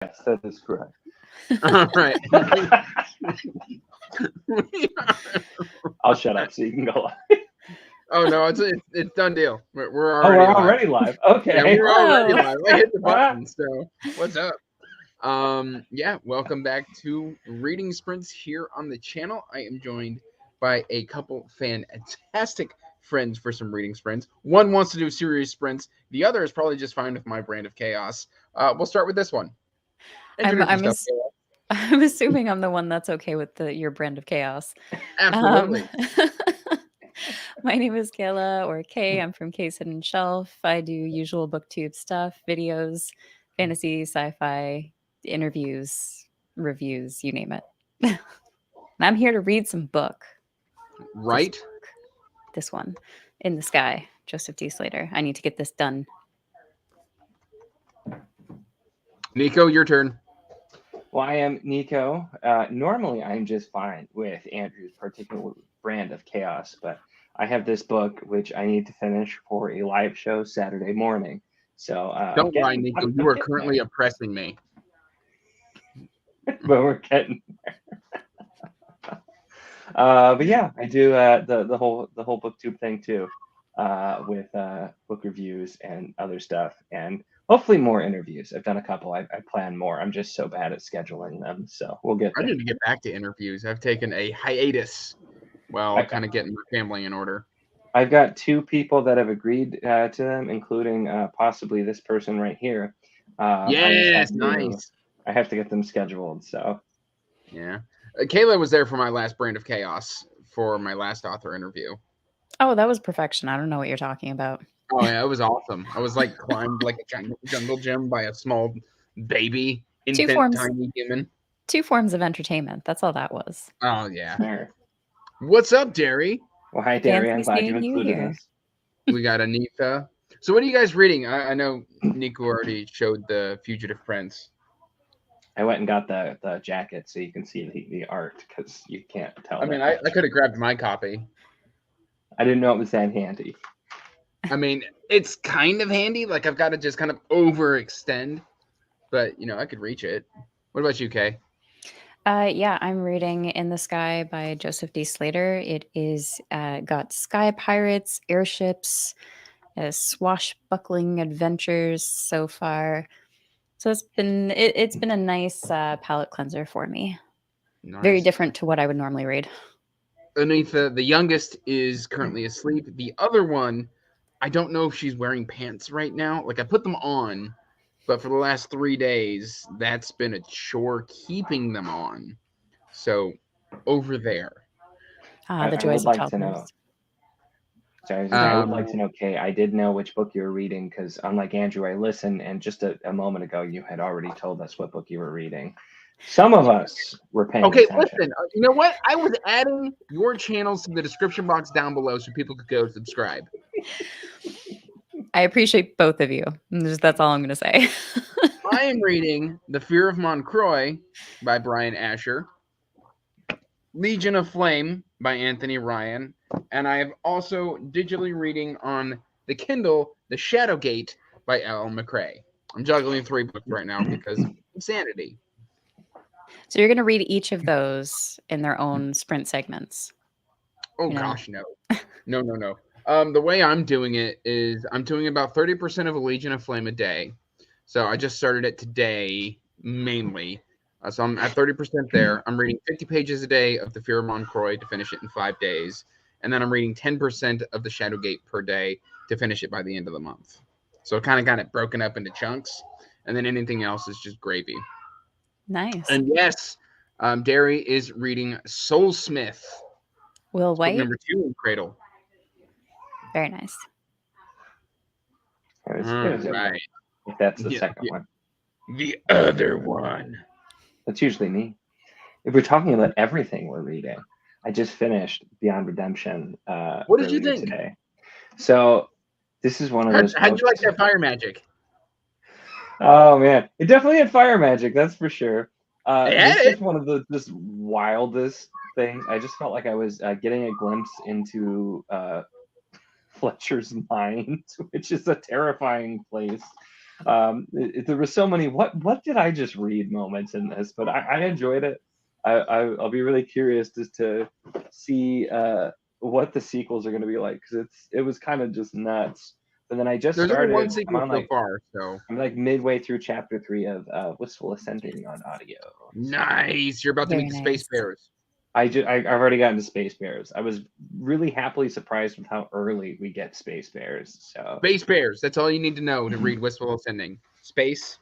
Yes, that is correct. All right. I'll shut up so you can go live. Oh no, it's done deal. We're Oh, we're already live. already live. Yeah, Okay. we're already Whoa. live. I hit the button. So what's up? Yeah, welcome back to Reading Sprints here on the channel. I am joined by a couple fantastic friends for some reading sprints. One wants to do serious sprints. The other is probably just fine with my brand of chaos. We'll start with this one. I'm Introduce I'm yourself. ass- I'm assuming I'm the one that's okay with your brand of chaos. Um, Absolutely. my name is Kayla or Kay. I'm from Kay's Hidden Shelf. I do usual booktube stuff, videos, fantasy, sci-fi, interviews, reviews, you name it. And I'm here to read some book. Right. This one, In the Sky, Joseph D. Slater. I need to get this done. Nico, your turn. Well, I am Nico. Normally, I'm just fine with Andrew's particular brand of chaos, but I have this book which I need to finish for a live show Saturday morning. So Don't lie, Nico. You I'm are getting currently oppressing me. there, but we're getting. But yeah, I do the whole booktube thing too, with book reviews and other stuff, and hopefully more interviews. I've done a couple. I plan more. I'm just so bad at scheduling them, so we'll get I there. need to get back to interviews. I've taken a hiatus while I, kind of getting my family in order. I've got two people that have agreed to them, including possibly this person right here. I just have Yes, to nice. I have to get them scheduled. So Yeah. Kayla was there for my last brand of chaos for my last author interview. Oh, that was perfection. I don't know what you're talking about. Oh yeah, it was awesome. I was like climbed like a jungle gym by a small baby, Two infant, forms, tiny human. two forms of entertainment. That's all that was. Oh yeah. there. What's up, Derry? Well, hi, Derry. I'm Fancy glad you seeing you included here. us. We got Anita. So what are you guys reading? I know Nico already showed the Fugitive Prince. I went and got the jacket so you can see the art because you can't tell I mean, that I much. could have grabbed my copy. I didn't know it was that handy. I mean, it's kind of handy. Like I've got to just kind of overextend, but I could reach it. What about you, Kay? Yeah, I'm reading In the Sky by Joseph D. Slater. It is got sky pirates, airships, swashbuckling adventures so far. So it's been a nice palate cleanser for me. Very Nice. different to what I would normally read. Anita, the youngest, is currently asleep. The other one, I don't know if she's wearing pants right now. Like I put them on, but for the last 3 days, that's been a chore keeping them on. So over there. The I would joys of like to know. toddlers. Sorry, I was just saying, I would Um, like to know, Kay. I did know which book you were reading because, unlike Andrew, I listened, and just a moment ago, you had already told us what book you were reading. Some of us were paying okay, attention. listen. You know what? I was adding your channels to the description box down below so people could go subscribe. I appreciate both of you. That's all I'm going to say. I am reading The Fear of Moncroy by Brian Asher, Legion of Flame by Anthony Ryan, and I have also digitally reading on the Kindle The Shadowgate by Al McRae. I'm juggling 3 books right now because of insanity. So you're going to read each of those in their own sprint segments. Oh You know, gosh, no. No, no, no. The way I'm doing it is I'm doing about 30% of a Legion of Flame a day. So I just started it today mainly. So I'm at 30% there. I'm reading 50 pages a day of The Fear of Moncroy to finish it in 5 days. And then I'm reading 10% of the Shadowgate per day to finish it by the end of the month. So I kind of got it broken up into chunks. And then anything else is just gravy. nice. And yes, Derry is reading Soulsmith. Will It's book White, number 2 in Cradle. very nice. It was okay. Right. If that's the Yeah, second yeah. one, The other one. that's usually me. If we're talking about everything we're reading, I just finished Beyond Redemption What did you earlier think? today. So this is one of those How'd you like books. that fire magic? Oh man, it definitely had fire magic, that's for sure. It had This it. was one of the just wildest things. I just felt like I was getting a glimpse into Fletcher's mind, which is a terrifying place. There were so many what did I just read moments in this, but I enjoyed it. I'll be really curious just to see what the sequels are going to be like, because it was kind of just nuts. But then I just There's only one started. sequel so far, so I'm like midway through chapter 3 of Wistful Ascending on audio. nice. You're about to Very meet the Space nice. Bears. I've already gotten to Space Bears. I was really happily surprised with how early we get Space Bears. So Space Bears. That's all you need to know to read Wistful Ascending. Space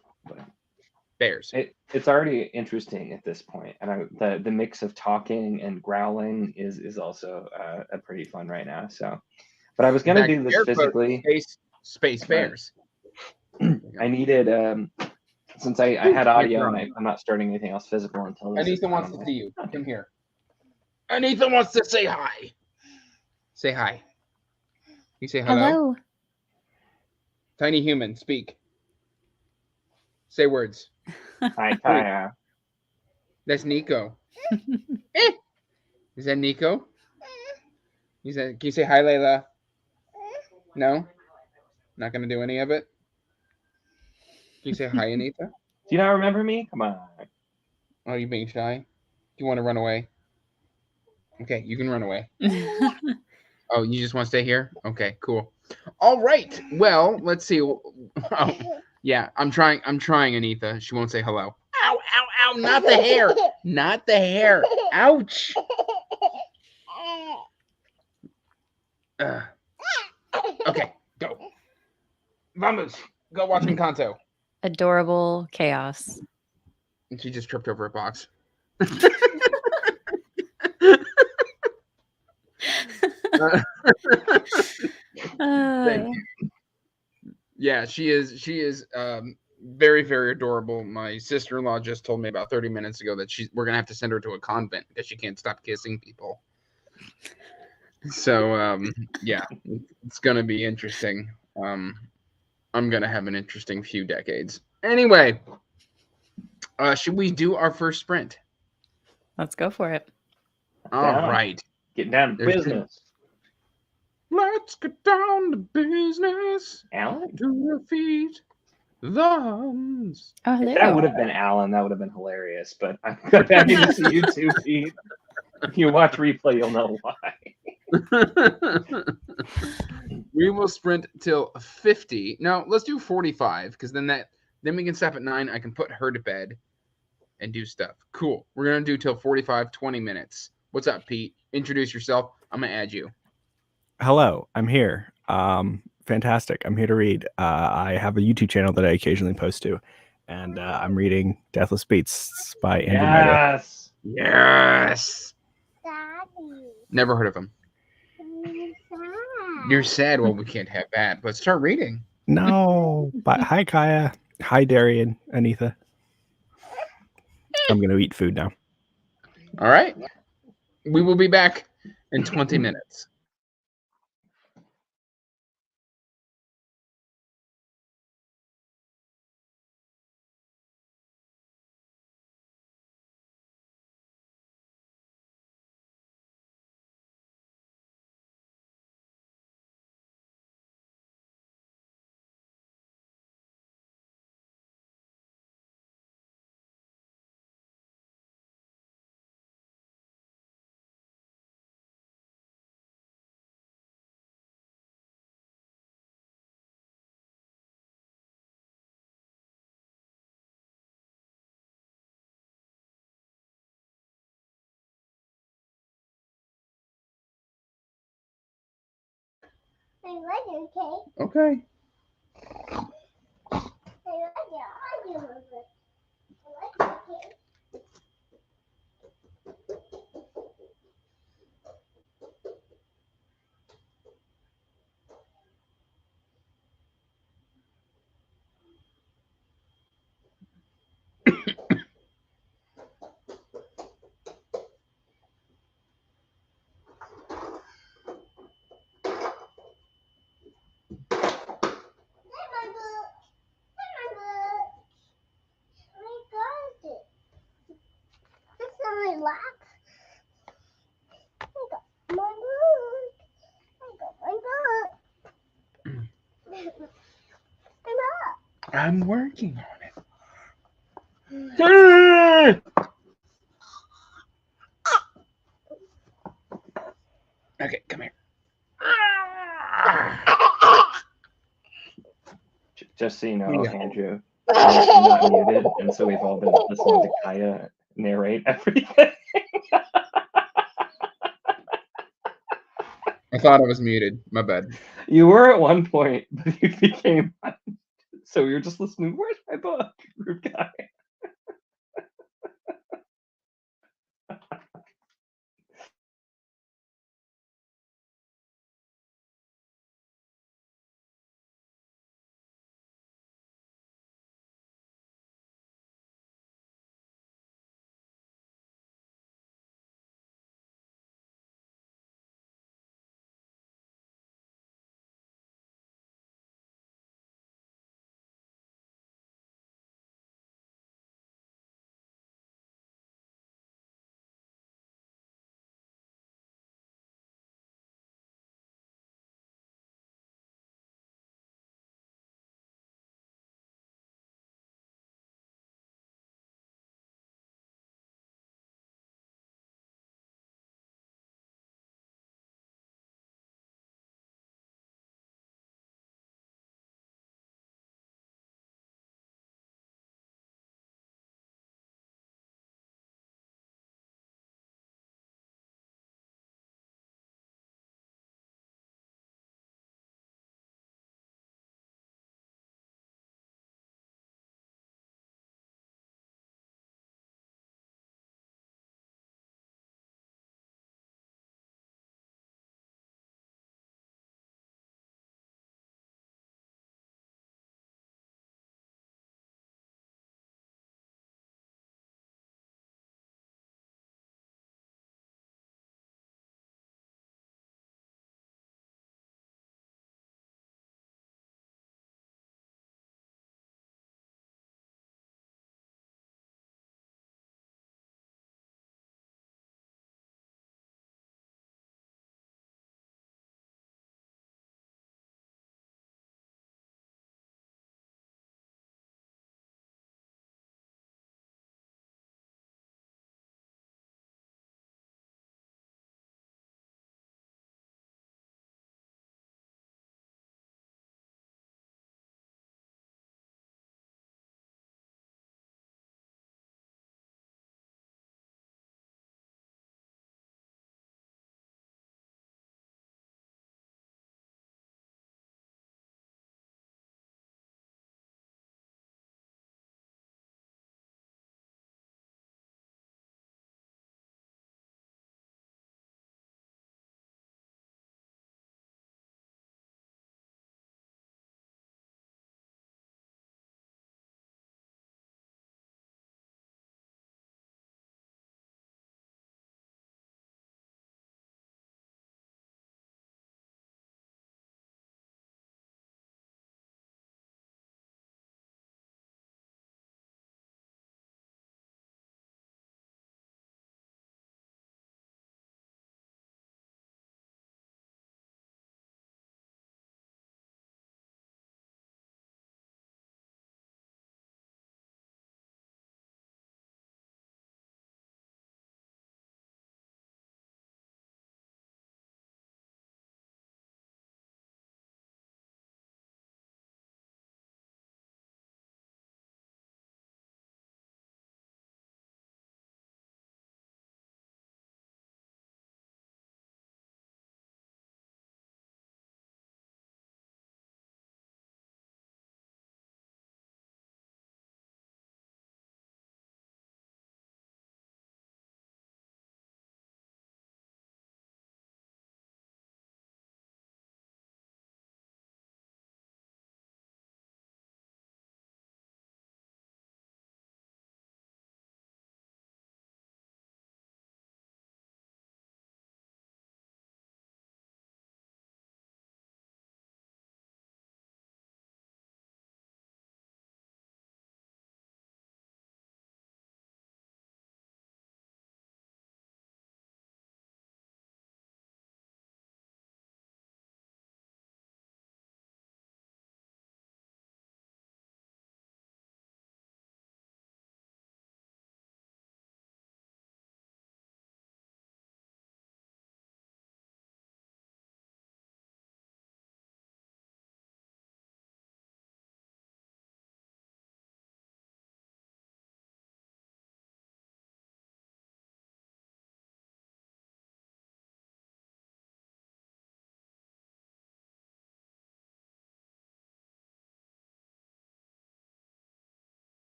Bears. it's already interesting at this point, and the mix of talking and growling is also pretty fun right now. So, but I was gonna do this physically. Space Bears. I needed since I had audio and I'm not starting anything else physical until this. Anitha wants to see you. Come here. Anitha wants to say hi. Say hi. You say hello. Hello. Tiny human, speak. Say words. Hi, Kaya. That's Nico. Is that Nico? Can you say hi, Layla? No? Not going to do any of it? Can you say hi, Anita? Do you not remember me? Come on. Oh, you being shy? Do you want to run away? Okay, you can run away. Oh, you just want to stay here? Okay, cool. All right. Well, let's see. Oh, yeah, I'm trying, Anita. She won't say hello. Ow, ow, ow. Not the hair. Not the hair. Ouch. Okay, go. Vamos. Go watch Encanto. Adorable chaos. And she just tripped over a box. Yeah, she is very, very adorable. My sister-in-law just told me about 30 minutes ago that we're gonna have to send her to a convent because she can't stop kissing people. So yeah, it's gonna be interesting. I'm gonna have an interesting few decades. Anyway, should we do our first sprint? Let's go for it. All right. Getting down to business. Let's get down to business. Alan? To defeat the Huns. Oh, If that would have been Alan, that would have been hilarious. But I'm happy to see you too, Pete. If you watch replay, you'll know why. We will sprint till 50. No, let's do 45, because then we can stop at 9. I can put her to bed and do stuff. Cool. We're gonna do till 45, 20 minutes. What's up, Pete? Introduce yourself. I'm gonna add you. Hello, I'm here. Fantastic. I'm here to read. I have a YouTube channel that I occasionally post to, and I'm reading Deathless Beats by Andrew Mehta. Yes. Daddy. Never heard of him. You're sad. Well, we can't have that. Let's start reading. No, but hi, Kaya. Hi, Darian, Anitha. I'm going to eat food now. All right. We will be back in 20 minutes. I like your cake. Okay. I like your audio of it. I like your cake. I'm working on it. Okay, come here. Just so you know, Yeah. Andrew, you're not muted, and so we've all been listening to Kaya narrate everything. I thought I was muted. My bad. You were at one point, but you became so we were just listening. Where's my book, rude guy?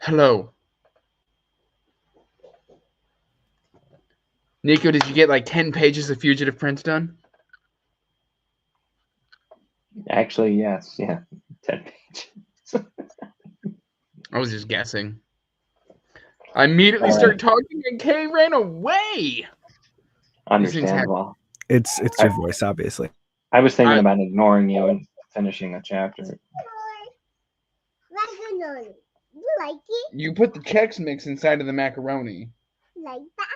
Hello. Nico, did you get like 10 pages of Fugitive Prince done? Actually, yes. Yeah. 10 pages. I was just guessing. I immediately started talking and Kay ran away. Understandable. It's your voice, obviously. I was thinking about ignoring you and finishing a chapter. Macaroni. You like it? You put the Chex Mix inside of the macaroni Like that?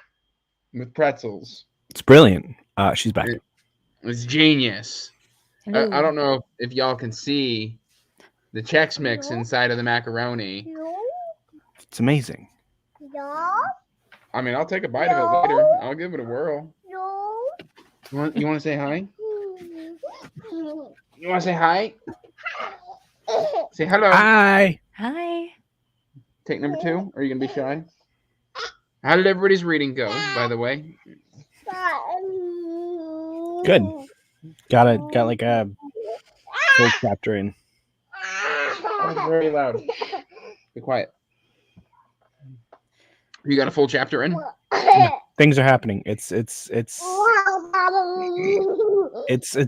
with pretzels. It's brilliant. She's back. It's genius. I don't know if y'all can see the Chex Mix inside of the macaroni. No. It's amazing. No. I mean, I'll take a bite of it later. I'll give it a whirl. No. You want to say hi? You want to say hi? Say hello. Hi. Hi. Take number 2. Or are you going to be shy? How did everybody's reading go, by the way? Good. Got like a full chapter in. That was very loud. Be quiet. You got a full chapter in? Things are happening. It's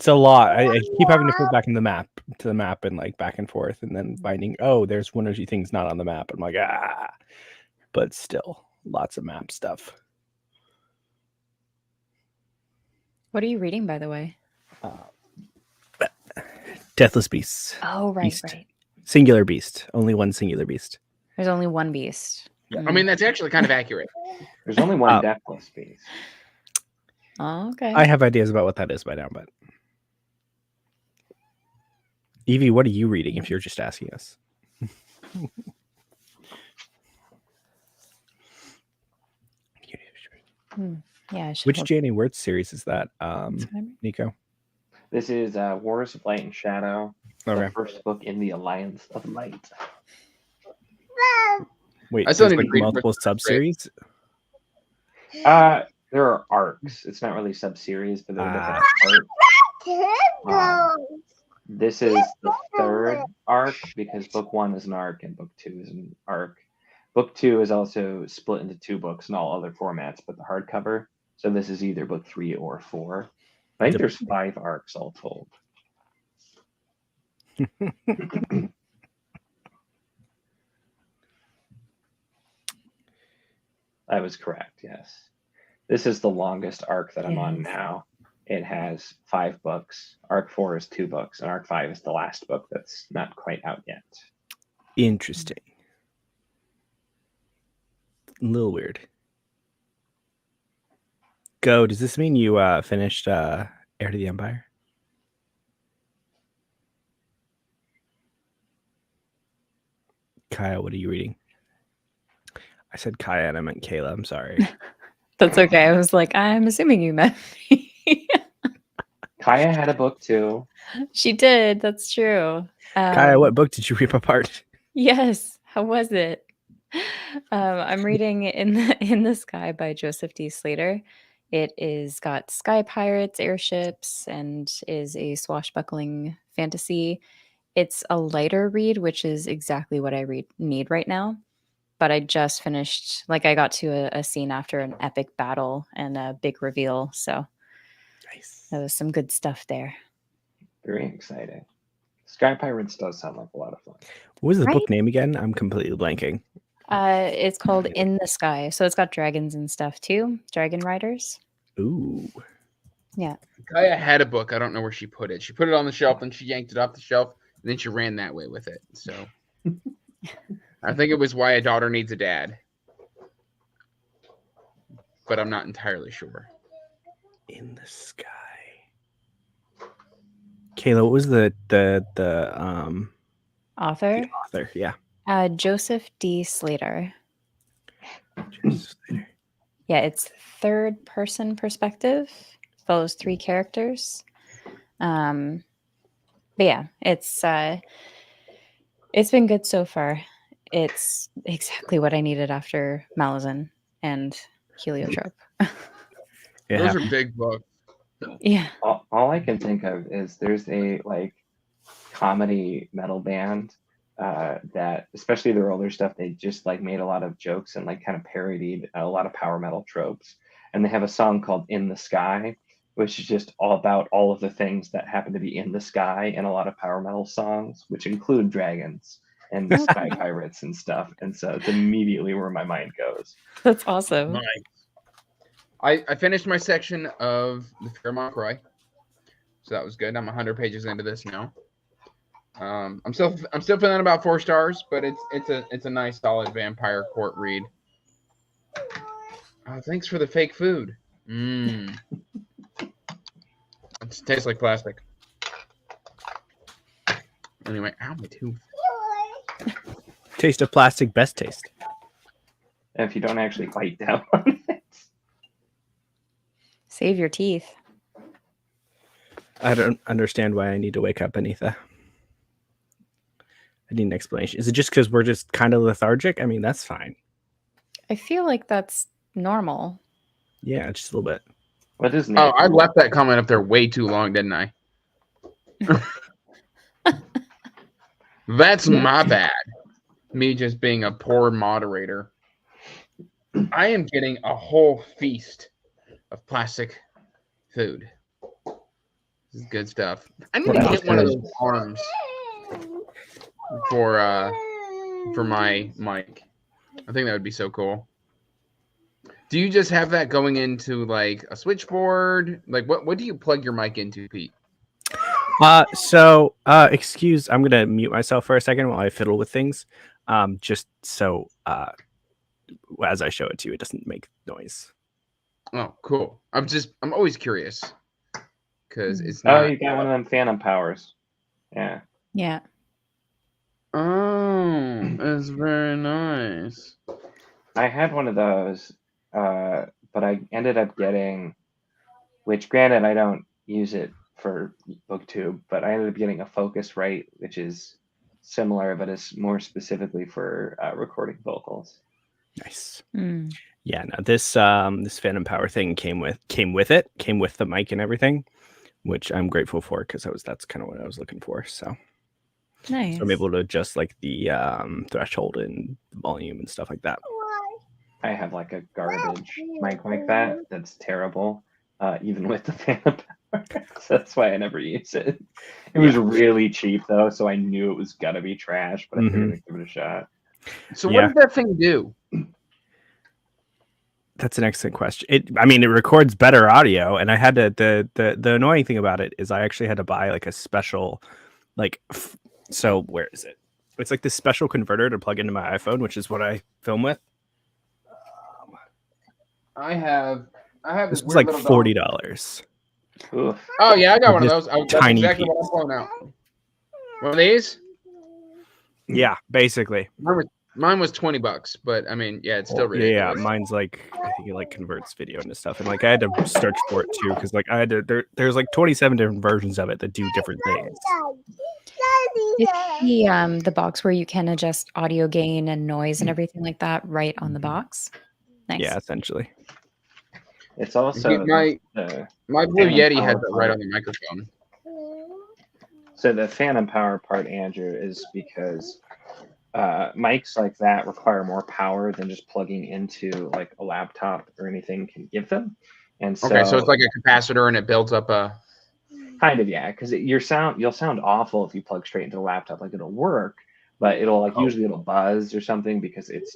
a lot. I keep having to flip back to the map and like back and forth, and then finding there's one or two things not on the map. I'm like but still lots of map stuff. What are you reading, by the way? Deathless Beasts. Oh, right, Beast. right. Singular beast. Only one singular beast. There's only one beast. Yeah. I mean, that's actually kind of accurate. There's only one deathless beast. Oh, okay. I have ideas about what that is by now, but Evie, what are you reading if you're just asking us? Yeah. Which Janie Wirtz series is that, Nico? This is Wars of Light and Shadow, Okay. the first book in the Alliance of Light. Wait, I still there's need like to read multiple first, right? sub-series? There are arcs. It's not really sub-series, but they're different arcs. This is the third arc because book 1 is an arc and book 2 is an arc. Book 2 is also split into 2 books in all other formats, but the hardcover. So this is either book 3 or 4. I think there's 5 arcs all told. I was correct, yes. This is the longest arc that I'm on now. It has 5 books. Arc 4 is 2 books, and Arc 5 is the last book that's not quite out yet. Interesting. A little weird. Go. Does this mean you finished Heir to the Empire? Kaya, what are you reading? I said Kaya and I meant Kayla. I'm sorry. That's okay. I was like, I'm assuming you meant me. Kaya had a book too. She did. That's true. Kaya, what book did you rip apart? Yes. How was it? I'm reading In the Sky by Joseph D. Slater. It is got sky pirates, airships, and is a swashbuckling fantasy. It's a lighter read, which is exactly what I need right now. But I just finished, like I got to a scene after an epic battle and a big reveal. So Nice. that was some good stuff there. Very exciting. Sky Pirates does sound like a lot of fun. What was the Right? book name again? I'm completely blanking. It's called In the Sky. So it's got dragons and stuff too. Dragon riders. Ooh. Yeah. Kaya had a book. I don't know where she put it. She put it on the shelf, and she yanked it off the shelf, and then she ran that way with it. So I think it was Why a Daughter Needs a Dad. But I'm not entirely sure. In the Sky. Kayla, what was the Author? author? Yeah. Joseph D. Slater. Joseph Slater. Yeah, it's third person perspective. Follows 3 characters. But yeah, it's been good so far. It's exactly what I needed after Malazan and Heliotrope. Those are big books. Yeah. All I can think of is there's a like comedy metal band that, especially their older stuff, they just like made a lot of jokes and like kind of parodied a lot of power metal tropes. And they have a song called "In the Sky," which is just all about all of the things that happen to be in the sky in a lot of power metal songs, which include dragons and sky pirates and stuff. And so it's immediately where my mind goes. That's awesome. Nice. I finished my section of the Fairmont Croix, so that was good. I'm 100 pages into this now. I'm still feeling about 4 stars, but it's a nice solid vampire court read. Oh, thanks for the fake food. It tastes like plastic. Anyway, ow, my tooth. Taste of plastic, best taste. If you don't actually bite down on it. Save your teeth. I don't understand why I need to wake up, Anitha. I need an explanation. Is it just because we're just kind of lethargic? I mean, that's fine. I feel like that's normal. Yeah, just a little bit. What is Oh, I left that comment up there way too long, didn't I? That's my bad. Me just being a poor moderator. I am getting a whole feast of plastic food. This is good stuff. I need to get one of those arms for my mic. I think that would be so cool. Do you just have that going into like a switchboard? Like what do you plug your mic into, Pete? Excuse, I'm gonna mute myself for a second while I fiddle with things. Just so as I show it to you, it doesn't make noise. Oh, cool. I'm always curious. Because it's not. Oh, you got one of them phantom powers. Yeah. Yeah. Oh, it's very nice. I had one of those, but I ended up getting, which granted I don't use it for BookTube, but I ended up getting a Focusrite, which is similar, but is more specifically for recording vocals. Nice. Mm. Yeah, no, this phantom power thing came with the mic and everything, which I'm grateful for because that's kind of what I was looking for. So Nice. I'm able to adjust like the threshold and volume and stuff like that. I have like a garbage mic like that. That's terrible, even with the phantom power. So that's why I never use it. It was really cheap though, so I knew it was gonna be trash, but I figured I'd give it a shot. So what does that thing do? That's an excellent question. It records better audio, and I had to. The annoying thing about it is I actually had to buy like a special, so where is it? It's like this special converter to plug into my iPhone, which is what I film with. I have this was like $40. Oof. Oh yeah, I got one of those. That's tiny exactly what I'm pulling out. One of these? Yeah, basically. Mine was $20, but I mean, yeah, it's still ridiculous. Yeah, mine's like I think it like converts video into stuff, and like I had to search for it too because like I had to. There's like 27 different versions of it that do different things. It's the box where you can adjust audio gain and noise and everything like that right on the box. Nice. Yeah, essentially. It's also my Blue Yeti has it right on the microphone. So the phantom power part, Andrew, is because mics like that require more power than just plugging into like a laptop or anything can give them. And so, okay, so it's like a capacitor and it builds up a kind of, yeah, because you'll sound awful if you plug straight into a laptop. Like it'll work, but it'll like usually it'll buzz or something because it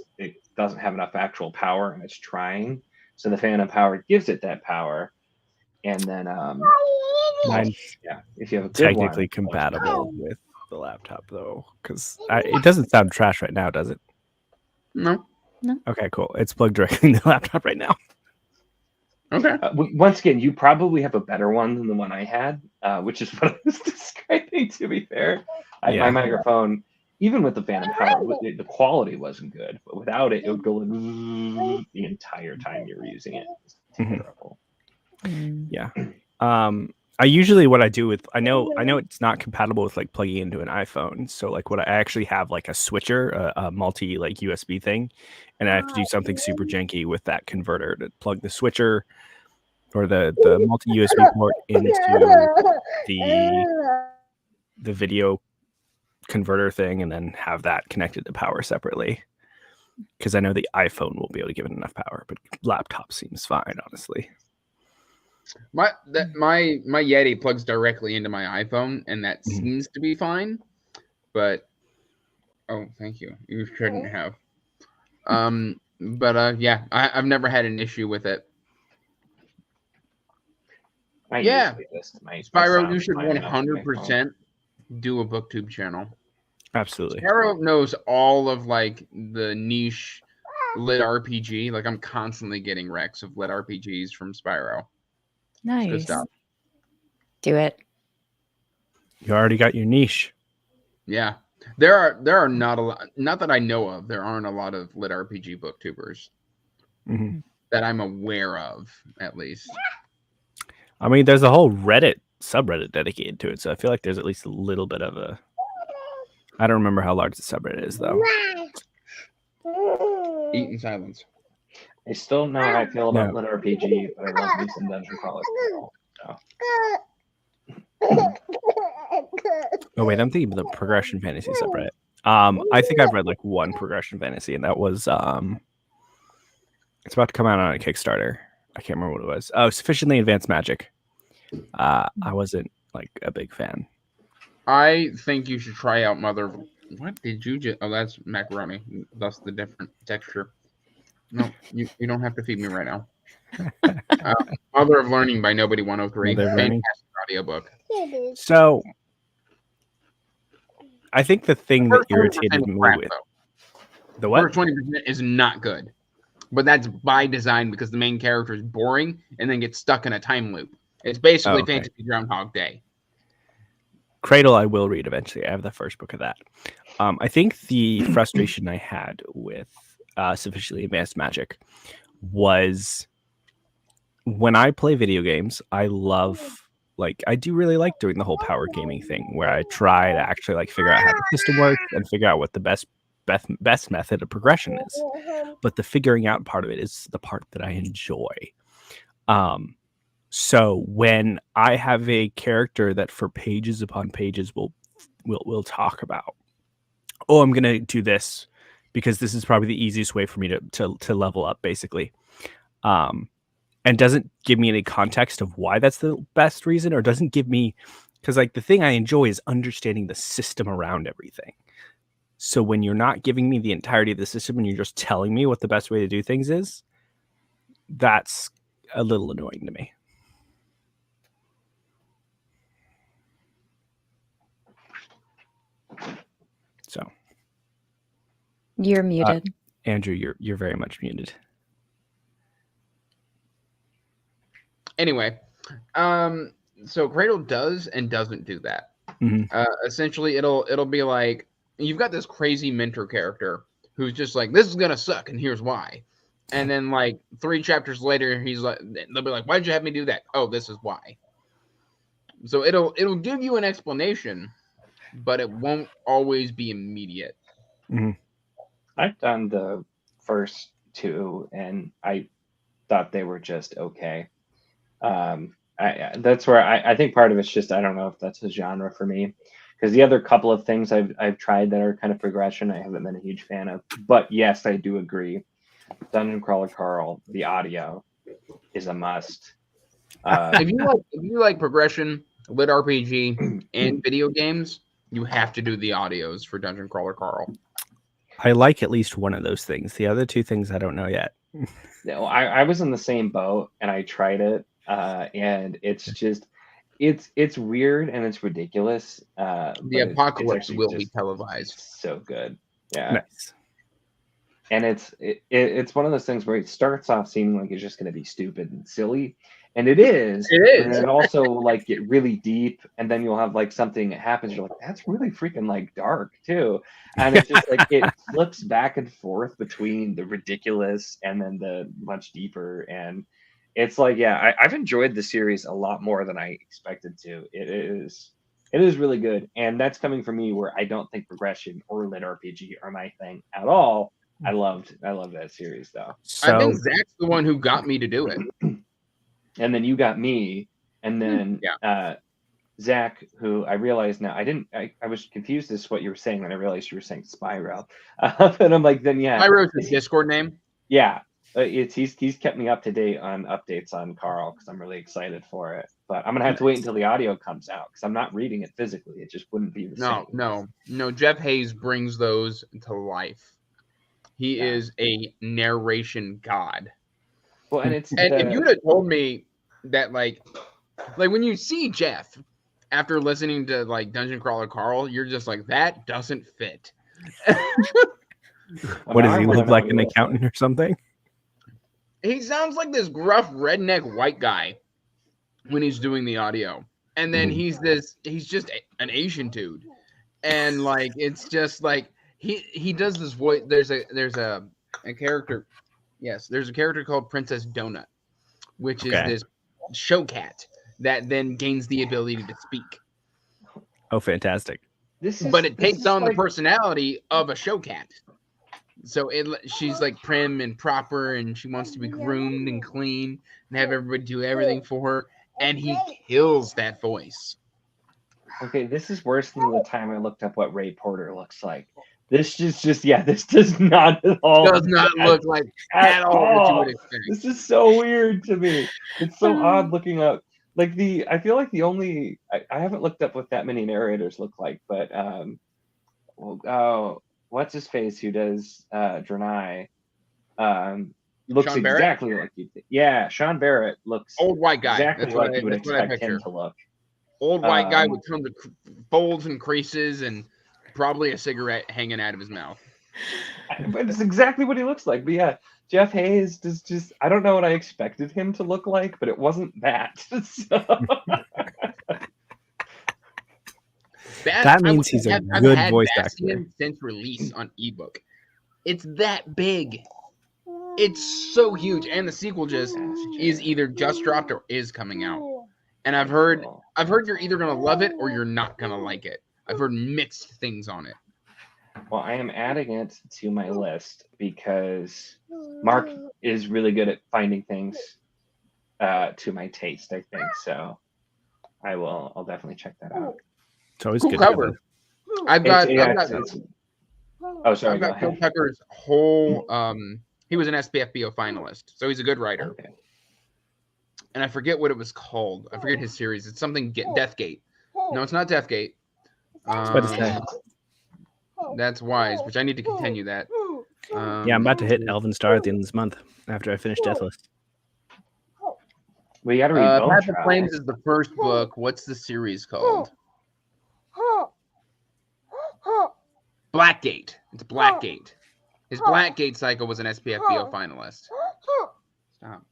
doesn't have enough actual power and it's trying. So the phantom power gives it that power, and then Mine's if you have a good technically compatible with the laptop though, because it doesn't sound trash right now, does it? No. Okay, cool. It's plugged directly in the laptop right now. Okay. Once again, you probably have a better one than the one I had, which is what I was describing. To be fair, my microphone, even with the phantom power, the quality wasn't good. But without it, it would go the entire time you were using it. It's terrible. Yeah. I usually what I do with I know it's not compatible with like plugging into an iPhone. So like what I actually have like a switcher, a multi like USB thing, and I have to do something super janky with that converter to plug the switcher or the multi USB port into the video converter thing and then have that connected to power separately. Because I know the iPhone will be able to give it enough power, but laptop seems fine, honestly. My Yeti plugs directly into my iPhone, and that seems to be fine. But thank you. You shouldn't have. Yeah, I've never had an issue with it. Spyro, you should 100% do a booktube channel. Absolutely. Spyro knows all of like the niche lit RPG. Like I'm constantly getting recs of lit RPGs from Spyro. Nice. Good stuff. Do it. You already got your niche. Yeah. There are not a lot, not that I know of, there aren't a lot of lit RPG booktubers that I'm aware of, at least. I mean, there's a whole Reddit subreddit dedicated to it, so I feel like there's at least a little bit of a... I don't remember how large the subreddit is, though. Eat in silence. I still know how I feel about lit RPG, but I love me some Dungeon Crawler. Oh wait, I'm thinking of the progression fantasy subreddit. I think I've read like one progression fantasy, and that was it's about to come out on a Kickstarter. I can't remember what it was. Oh, Sufficiently Advanced Magic. I wasn't like a big fan. I think you should try out What did you just? Oh, that's macaroni. That's the different texture. No, you don't have to feed me right now. Mother of Learning by Nobody 103. Fantastic audiobook. So, I think the thing that irritated me with the what? First 20% is not good, but that's by design because the main character is boring and then gets stuck in a time loop. It's basically Fantasy Groundhog Day. Cradle, I will read eventually. I have the first book of that. I think the frustration I had with Sufficiently Advanced Magic was when I play video games, I do really like doing the whole power gaming thing where I try to actually like figure out how the system works and figure out what the best method of progression is. But the figuring out part of it is the part that I enjoy. So when I have a character that for pages upon pages will talk about, I'm going to do this because this is probably the easiest way for me to level up, basically. And doesn't give me any context of why that's the best reason, or doesn't give me, because like the thing I enjoy is understanding the system around everything. So when you're not giving me the entirety of the system and you're just telling me what the best way to do things is, that's a little annoying to me. So you're muted. Andrew, you're very much muted. Anyway, so Cradle does and doesn't do that. Essentially, it'll be like you've got this crazy mentor character who's just like, this is gonna suck, and here's why. And then like 3 chapters later, they'll be like, why'd you have me do that? Oh, this is why. So it'll give you an explanation, but it won't always be immediate. I've done the first 2, and I thought they were just okay. That's where I think part of it's just I don't know if that's a genre for me, because the other couple of things I've tried that are kind of progression I haven't been a huge fan of. But yes, I do agree. Dungeon Crawler Carl, the audio is a must. If you like progression, lit RPG, and video games, you have to do the audios for Dungeon Crawler Carl. I like at least one of those things. The other 2 things I don't know yet. No, I was in the same boat and I tried it, and it's just it's weird and it's ridiculous. The apocalypse will be televised. So good, yeah. Nice. And it's one of those things where it starts off seeming like it's just going to be stupid and silly, and it is. And it also like get really deep, and then you'll have like something that happens. You're like, that's really freaking like dark too, and it's just like it flips back and forth between the ridiculous and then the much deeper. And it's like, yeah, I've enjoyed the series a lot more than I expected to. It is really good, and that's coming from me where I don't think progression or lit RPG are my thing at all. I love that series though. So, I think Zach's the one who got me to do it. And then you got me, and then Zach, who I realize now, I was confused as to what you were saying, and I realized you were saying Spyro. And I'm like, then yeah. Spyro's his Discord name. Yeah. He's kept me up to date on updates on Carl because I'm really excited for it. But I'm gonna have to wait until the audio comes out because I'm not reading it physically. It just wouldn't be the same. No. Jeff Hayes brings those to life. He is a narration god. Well, and it's if you'd have told me that like when you see Jeff after listening to like Dungeon Crawler Carl, you're just like, that doesn't fit. What does he look like, an accountant or something? He sounds like this gruff redneck white guy when he's doing the audio. And then he's just an Asian dude. And like it's just like he does this voice. There's a character. Yes, there's a character called Princess Donut, which is this show cat that then gains the ability to speak. Oh, fantastic. But it takes on the personality of a show cat. So she's like prim and proper, and she wants to be groomed and clean and have everybody do everything for her. And he kills that voice. Okay, this is worse than the time I looked up what Ray Porter looks like. This this does not at all. Does not look like at all what you would expect. This is so weird to me. It's so odd looking up. Like I feel like the only I haven't looked up what that many narrators look like, but what's his face who does Drenai looks Sean exactly Barrett? like you think. Yeah, Sean Barrett looks old white guy. Exactly like you would expect him to look. Old white guy with tons of folds and creases and probably a cigarette hanging out of his mouth. But it's exactly what he looks like. But yeah, Jeff Hayes does just, I don't know what I expected him to look like, but it wasn't that. So. That means he's a good voice actor. Since release on ebook. It's that big. It's so huge. And the sequel is either just dropped or is coming out. And I've heard you're either gonna love it or you're not gonna like it. I've heard mixed things on it. Well, I am adding it to my list because Mark is really good at finding things to my taste, I think. So I'll definitely check that out. It's always cool good cover. I've got oh, sorry. I've got Phil Tucker's whole he was an SPFBO finalist, so he's a good writer. Okay. And I forget what it was called. I forget his series. It's something Deathgate. No, it's not Deathgate. That's Wise, which I need to continue that. Yeah, I'm about to hit Elven Star at the end of this month after I finish Deathless. We got to read Path of Flames is the first book. What's the series called? Blackgate. It's Blackgate. His Blackgate cycle was an SPFBO finalist. Stop.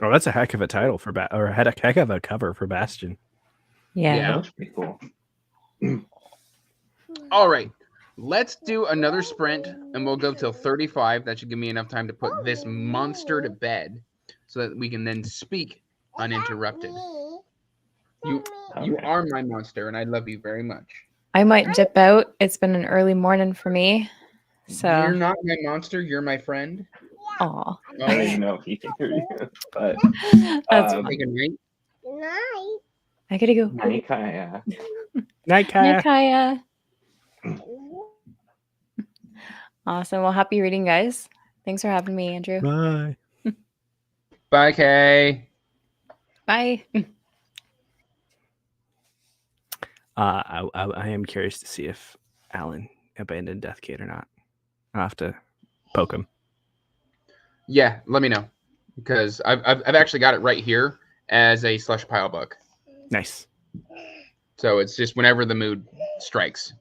Oh, that's a heck of a title for or a heck of a cover for Bastion. Yeah. That's pretty cool. All right. Let's do another sprint, and we'll go till 35. That should give me enough time to put this monster to bed so that we can then speak uninterrupted. You are my monster, and I love you very much. I might dip out. It's been an early morning for me. So you're not my monster. You're my friend. Aw. I don't even know if he can hear you, but that's take a night. Night. I gotta go. Night, Kaya. Night, Kaya. Night, Kaya. Awesome. Well, happy reading, guys. Thanks for having me, Andrew. Bye. Bye, Kay. Bye. I am curious to see if Alan abandoned Deathgate or not. I'll have to poke him. Yeah, let me know, because I've actually got it right here as a slush pile book. Nice. So it's just whenever the mood strikes.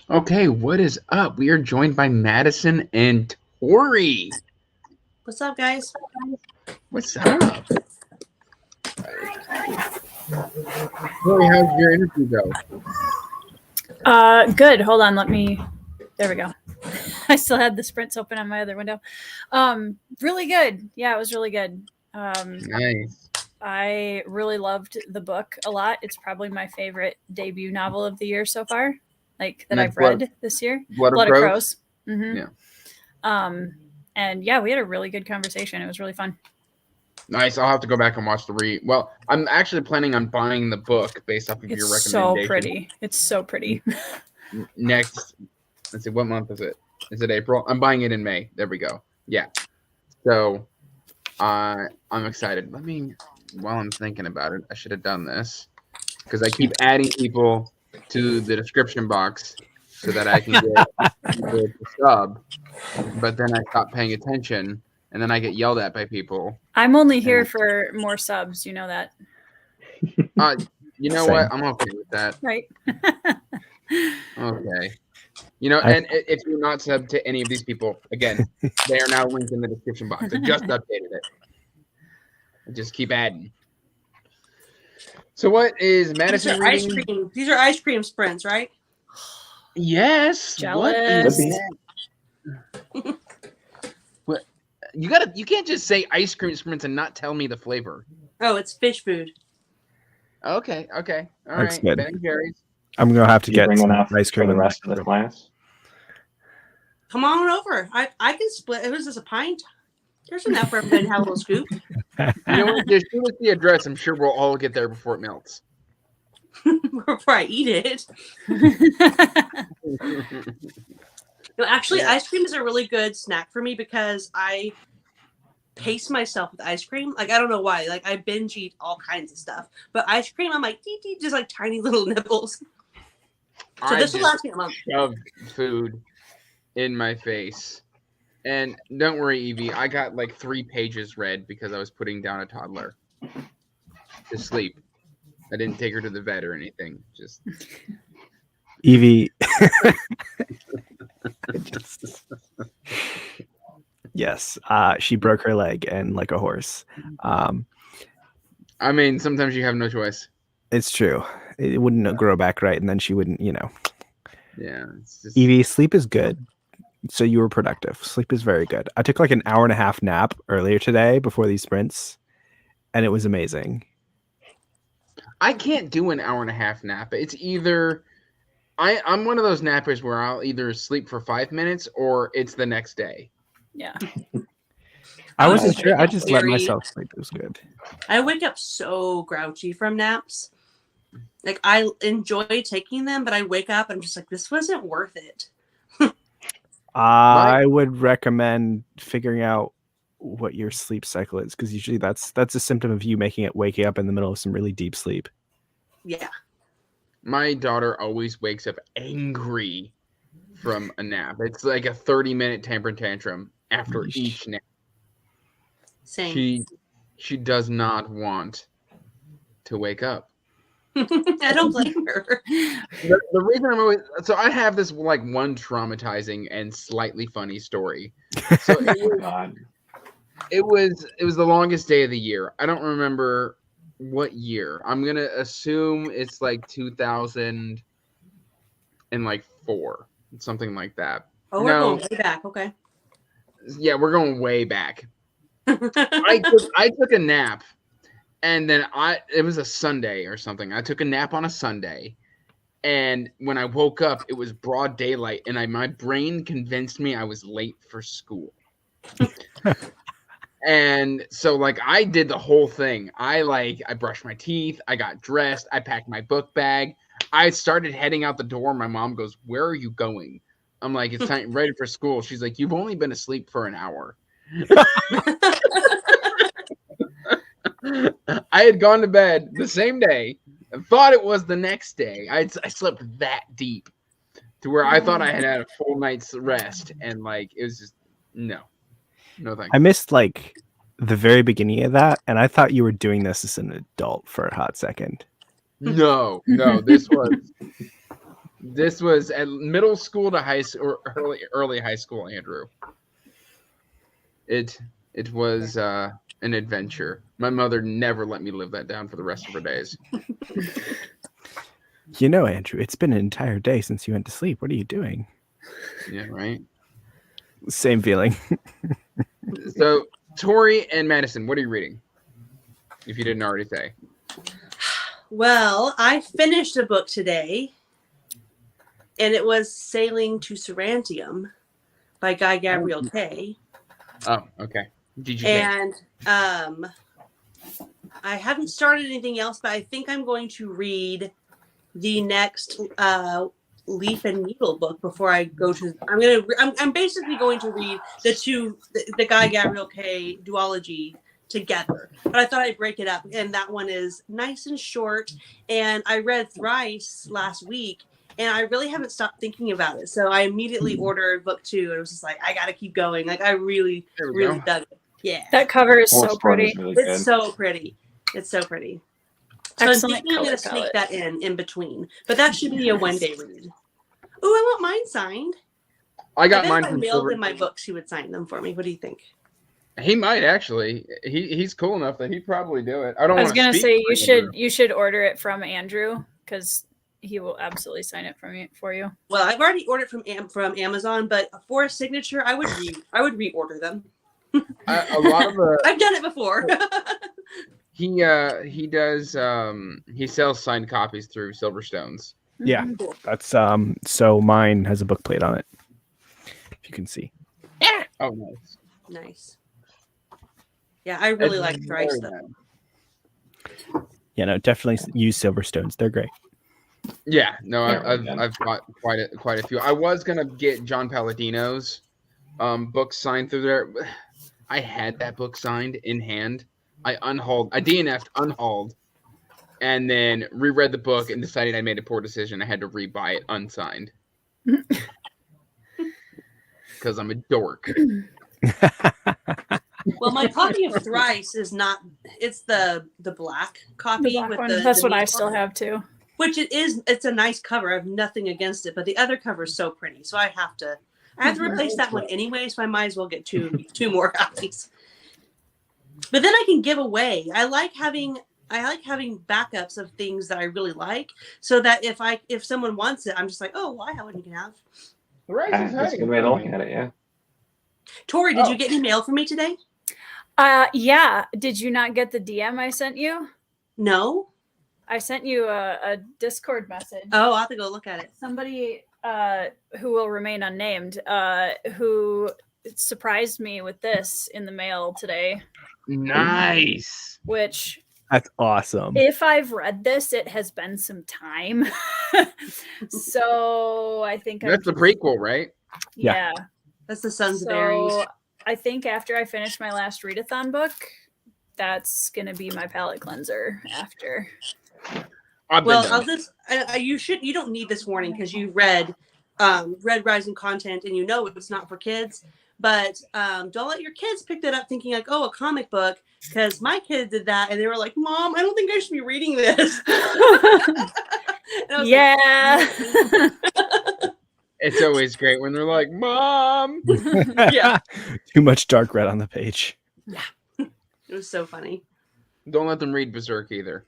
Okay, what is up? We are joined by Madison and Tori. What's up, guys? What's up? Tori, how's your interview go? Good. Hold on. There we go. I still had the sprints open on my other window. Really good. Yeah, it was really good. Nice. I really loved the book a lot. It's probably my favorite debut novel of the year so far, like that I've read this year. Blood of Crows. Mm-hmm. Yeah. And yeah, we had a really good conversation. It was really fun. Nice. I'll have to go back and watch the read. Well, I'm actually planning on buying the book based off of your It's recommendation. so pretty. It's so pretty. Next, let's see, what month is it? Is it April? I'm buying it in May. There we go. Yeah. So, I'm excited. While I'm thinking about it, I should have done this because I keep adding people to the description box so that I can get people to sub. But then I stop paying attention, and then I get yelled at by people. I'm only here for more subs. You know that, You know Same. what? I'm okay with that. right? Okay. You know, and if you're not subbed to any of these people, again, they are now linked in the description box. I just updated it. I just keep adding. So what is Madison reading? These are ice cream sprints, right? Yes. Jealous. What? You can't just say ice cream sprints and not tell me the flavor. Oh, it's fish food. Okay. All That's right. good. Ben and Jerry's. I'm gonna have to Do you get bring some enough ice cream for the in rest my of the class? Come on over. I can split. It was just a pint. There's enough for everybody to have a little scoop. You know what? Just shoot us the address. I'm sure we'll all get there before it melts. Before I eat it. No, actually, ice cream is a really good snack for me because I pace myself with ice cream. Like, I don't know why. Like, I binge eat all kinds of stuff. But ice cream, I'm like, just like tiny little nibbles. So this will last me a month. Shove food in my face. And don't worry, Evie, I got like 3 pages read because I was putting down a toddler to sleep. I didn't take her to the vet or anything. Just Evie. Yes, she broke her leg and like a horse. I mean, sometimes you have no choice. It's true. It wouldn't grow back right, and then she wouldn't, Yeah. It's just... Evie, sleep is good. So you were productive. Sleep is very good. I took like an 1.5 hour nap earlier today before these sprints, and it was amazing. I can't do an 1.5 hour nap. It's either I'm one of those nappers where I'll either sleep for 5 minutes or it's the next day. Yeah. I wasn't sure. I wake up just let very- myself sleep. It was good. I wake up so grouchy from naps. Like, I enjoy taking them, but I wake up and I'm just like, this wasn't worth it. I would recommend figuring out what your sleep cycle is, because usually that's a symptom of you waking up in the middle of some really deep sleep. Yeah. My daughter always wakes up angry from a nap. It's like a 30-minute temper tantrum after each nap. Same. She does not want to wake up. I don't blame her. The reason I'm always I have this like one traumatizing and slightly funny story. So it was the longest day of the year. I don't remember what year. I'm gonna assume it's like 2004, something like that. Oh, we're going way back. Okay. Yeah, we're going way back. I took a nap. And then it was a Sunday or something. I took a nap on a Sunday. And when I woke up, it was broad daylight. And my brain convinced me I was late for school. And so like I did the whole thing. I brushed my teeth. I got dressed. I packed my book bag. I started heading out the door. My mom goes, "Where are you going?" I'm like, "It's time, ready for school." She's like, "You've only been asleep for an hour." I had gone to bed the same day and thought it was the next day. I slept that deep to where I thought I had a full night's rest, and like it was just no thanks. I missed like the very beginning of that, and I thought you were doing this as an adult for a hot second. No, this was This was at middle school to high school, or early high school, Andrew. It was an adventure. My mother never let me live that down for the rest of her days. You know, Andrew, it's been an entire day since you went to sleep. What are you doing? Yeah, right. Same feeling. So, Tori and Madison, what are you reading? If you didn't already say. Well, I finished a book today, and it was Sailing to Serantium by Guy Gabriel Kay. Oh, okay. Did you think? And I haven't started anything else, but I think I'm going to read the next Leaf and Needle book before I go to. I'm basically going to read the Guy Gabriel Kay duology together, but I thought I'd break it up, and that one is nice and short. And I read Thrice last week, and I really haven't stopped thinking about it. So I immediately ordered book 2, and it was just like, I got to keep going. Like, I really dug it. Yeah, That cover is Horse so Porn pretty. is really it's good. so pretty. It's so pretty. So Excellent I'm thinking I'm color going to sneak palette. that in between, but that should be a one-day read. Oh, I want mine signed. I got bet mine if I from mailed Silver. in my books, he would sign them for me. What do you think? He might actually. He's cool enough that he'd probably do it. I don't. I was wanna gonna speak say for Andrew. you should order it from Andrew because he will absolutely sign it for you. Well, I've already ordered from Amazon, but for a signature, I would reorder them. A lot of the I've done it before. he does he sells signed copies through Silverstones. Yeah, Cool. that's so mine has a book plate on it. If you can see. Oh, nice. Nice. Yeah, I really It's like Thrice very though. nice. Yeah, no, definitely use Silverstones. They're great. Yeah, no, Yeah, really good. I've got quite a few. I was gonna get John Palladino's book signed through there. I had that book signed in hand. I DNF'd, unhauled, and then reread the book and decided I made a poor decision. I had to rebuy it unsigned because I'm a dork. Well, my copy of Thrice is not. It's the black copy The black with one. the. That's the what I needle still on it. have too. Which it is. It's a nice cover. I have nothing against it, but the other cover is so pretty. So I have to replace that one anyway. So I might as well get two more copies. But then I can give away. I like having backups of things that I really like, so that if someone wants it, I'm just like, oh, well, I have what you can have. That's a good way to look at it. Yeah. Tori, did you get any mail from me today? Yeah. Did you not get the DM I sent you? No. I sent you a Discord message. Oh, I'll have to go look at it. Somebody who will remain unnamed who surprised me with this in the mail today. Nice. Which, That's awesome. if I've read this, it has been some time. So I think That's the prequel, right? Yeah. That's the Sons of Aries. So I think after I finish my last readathon book, that's gonna be my palate cleanser after. Well, I'll just you don't need this warning because you read Red Rising content and you know it's not for kids. But don't let your kids pick that up thinking like, oh, a comic book, because my kids did that and they were like, Mom, I don't think I should be reading this. Yeah. It's always great when they're like, Mom. Yeah. Too much dark red on the page. Yeah. It was so funny. Don't let them read Berserk either.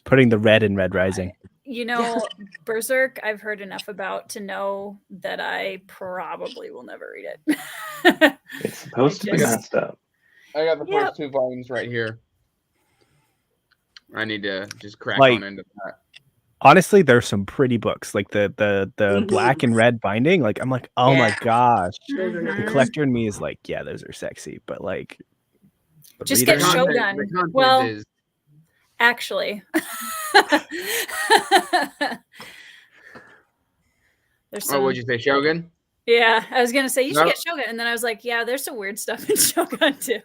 Putting the red in Red Rising. You know, Berserk, I've heard enough about to know that I probably will never read it. It's supposed to be messed up. I got the first 2 volumes right here. I need to just crack Like- on into that. Honestly, there's some pretty books. Like the black and red binding. Like I'm like, oh my Yeah. gosh. Those are The nice. collector in me is like, yeah, those are sexy. But like the Just reader- get Shogun. The content Well, is actually. There's some, what'd you say, Shogun? yeah, I was gonna say you should No. get Shogun, and then I was like, yeah, there's some weird stuff in Shogun too.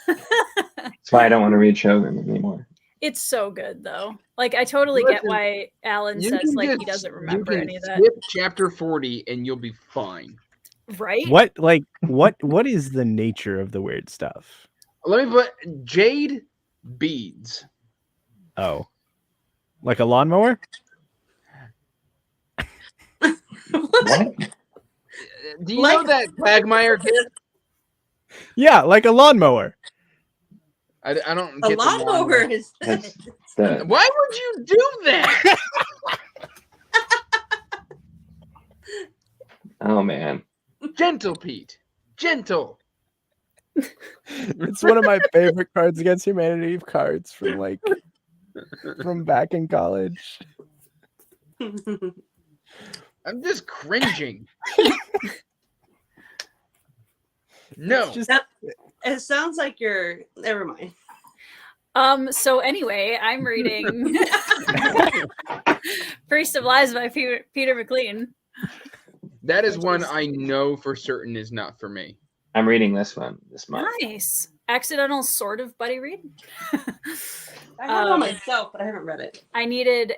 That's why I don't want to read Shogun anymore. It's so good though. Like I totally get Listen, why Alan says like he doesn't remember any of that. Skip chapter 40 and you'll be fine. Right? what is the nature of the weird stuff? Let me put jade beads. Oh. Like a lawnmower? What? Do you know that Quagmire kid? Yeah, like a lawnmower. I don't A get the lawnmower is. That's the Why would you do that? oh man. Gentle, Pete. Gentle. It's one of my favorite Cards Against Humanity cards from back in college. I'm just cringing. No. It's just It sounds like you're. Never mind. So anyway, I'm reading Priest of Lies by Peter McLean. That is one I know for certain is not for me. I'm reading this one this month. Nice. Accidental sort of buddy read. I have it on myself, but I haven't read it. I needed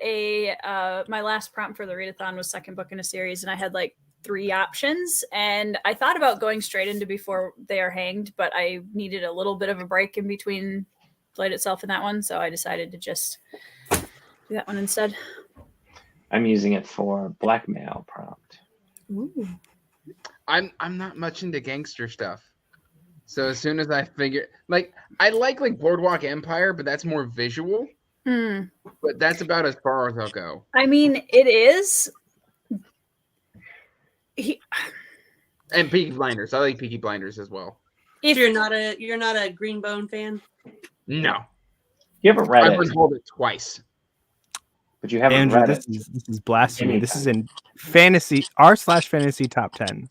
my last prompt for the readathon was second book in a series, and I had like 3 options, and I thought about going straight into Before They Are Hanged, but I needed a little bit of a break in between Light Itself and that one, so I decided to just do that one instead. I'm using it for blackmail prompt. Ooh. I'm not much into gangster stuff. So as soon as I figure I like Boardwalk Empire, but that's more visual. But that's about as far as I'll go. I mean, it is. And Peaky Blinders. I like Peaky Blinders as well. If You're not a Green Bone fan. No. You haven't read I've it, been told it twice. but you haven't Andrew, read this it. is blasphemy. This is in fantasy r/fantasy top 10.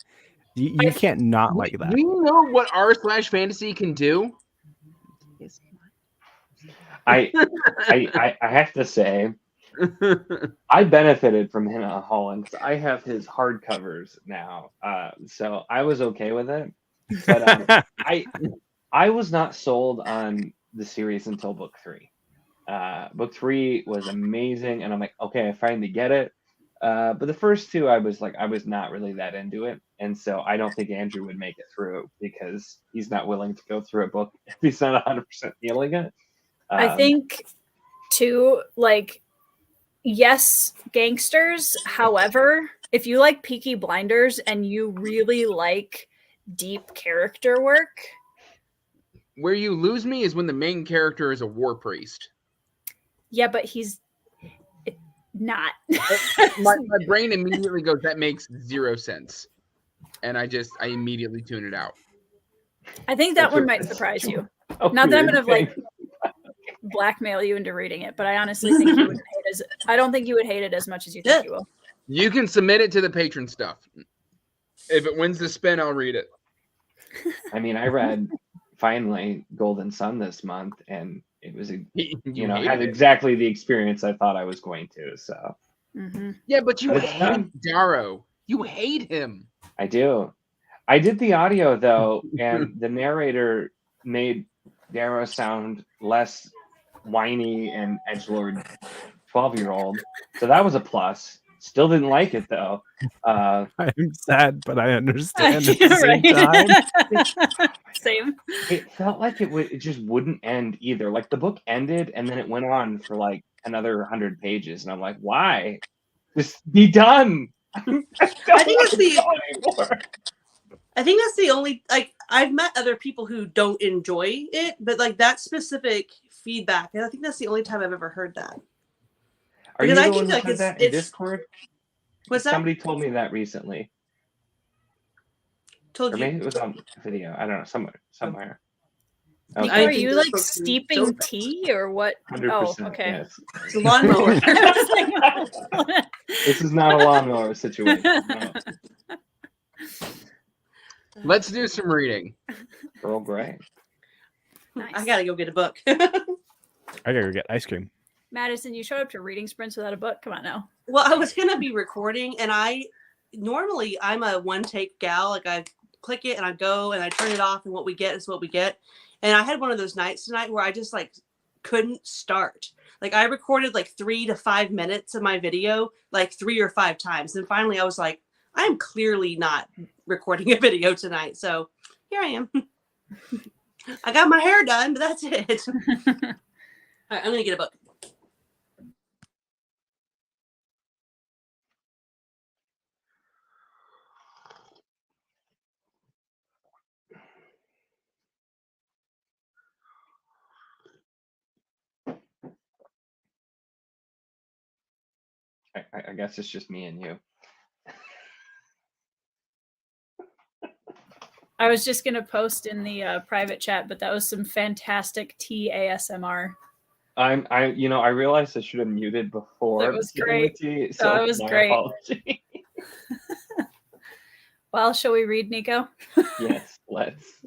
You can't not like that. Do you know what r/fantasy can do? I have to say, I benefited from Hannah Holland because I have his hardcovers now, so I was okay with it. But I was not sold on the series until book 3. Book 3 was amazing, and I'm like, okay, I finally get it. But the first 2, I was not really that into it, and so I don't think Andrew would make it through because he's not willing to go through a book if he's not 100% feeling it. I think too, yes, gangsters. However, if you like Peaky Blinders and you really like deep character work, Where you lose me is when the main character is a war priest. yeah, but he's not. my brain immediately goes, that makes 0 sense. And I immediately tune it out. I think that one might surprise you. Not that I'm gonna blackmail you into reading it, but I honestly think you wouldn't hate it. I don't think you would hate it as much as you think you will. You can submit it to the patron stuff. If it wins the spin, I'll read it. I mean, I read finally Golden Sun this month, and it was had exactly the experience I thought I was going to. So yeah, but you But it's hate done. Darrow. You hate him. I do. I did the audio though, and the narrator made Darrow sound less whiny and edgelord 12-year-old. So that was a plus. Still didn't like it though. I'm sad, but I understand at the same time. Same. It felt like it just wouldn't end either. Like the book ended and then it went on for like another 100 pages, and I'm like, why? Just be done. I think that's the only I've met other people who don't enjoy it, but that specific feedback, and I think that's the only time I've ever heard that. Are you Because the one who said that in Discord? What's that? Somebody told me that recently. Told Or you. maybe it was on video. I don't know, somewhere. Nico, Okay. are you steeping tea or what? 100%, Oh, okay. yes. It's a lawnmower. This is not a lawnmower situation. No. Let's do some reading. Earl Grey. Nice. I gotta go get a book. I gotta go get ice cream. Madison, you showed up to reading sprints without a book. Come on now. Well, I was gonna be recording, and normally I'm a one-take gal. I click it and I go and I turn it off, and what we get is what we get. And I had one of those nights tonight where I just couldn't start. I recorded 3 to 5 minutes of my video 3 or 5 times, and finally I was like, I'm clearly not recording a video tonight. So here I am. I got my hair done, but that's it. All right, I'm gonna get a book. I guess it's just me and you. I was just gonna post in the private chat, but that was some fantastic tea ASMR. I realized I should have muted before. That was beginning with great. tea, so It was my great. apology. Well, shall we read, Nico? Yes, let's.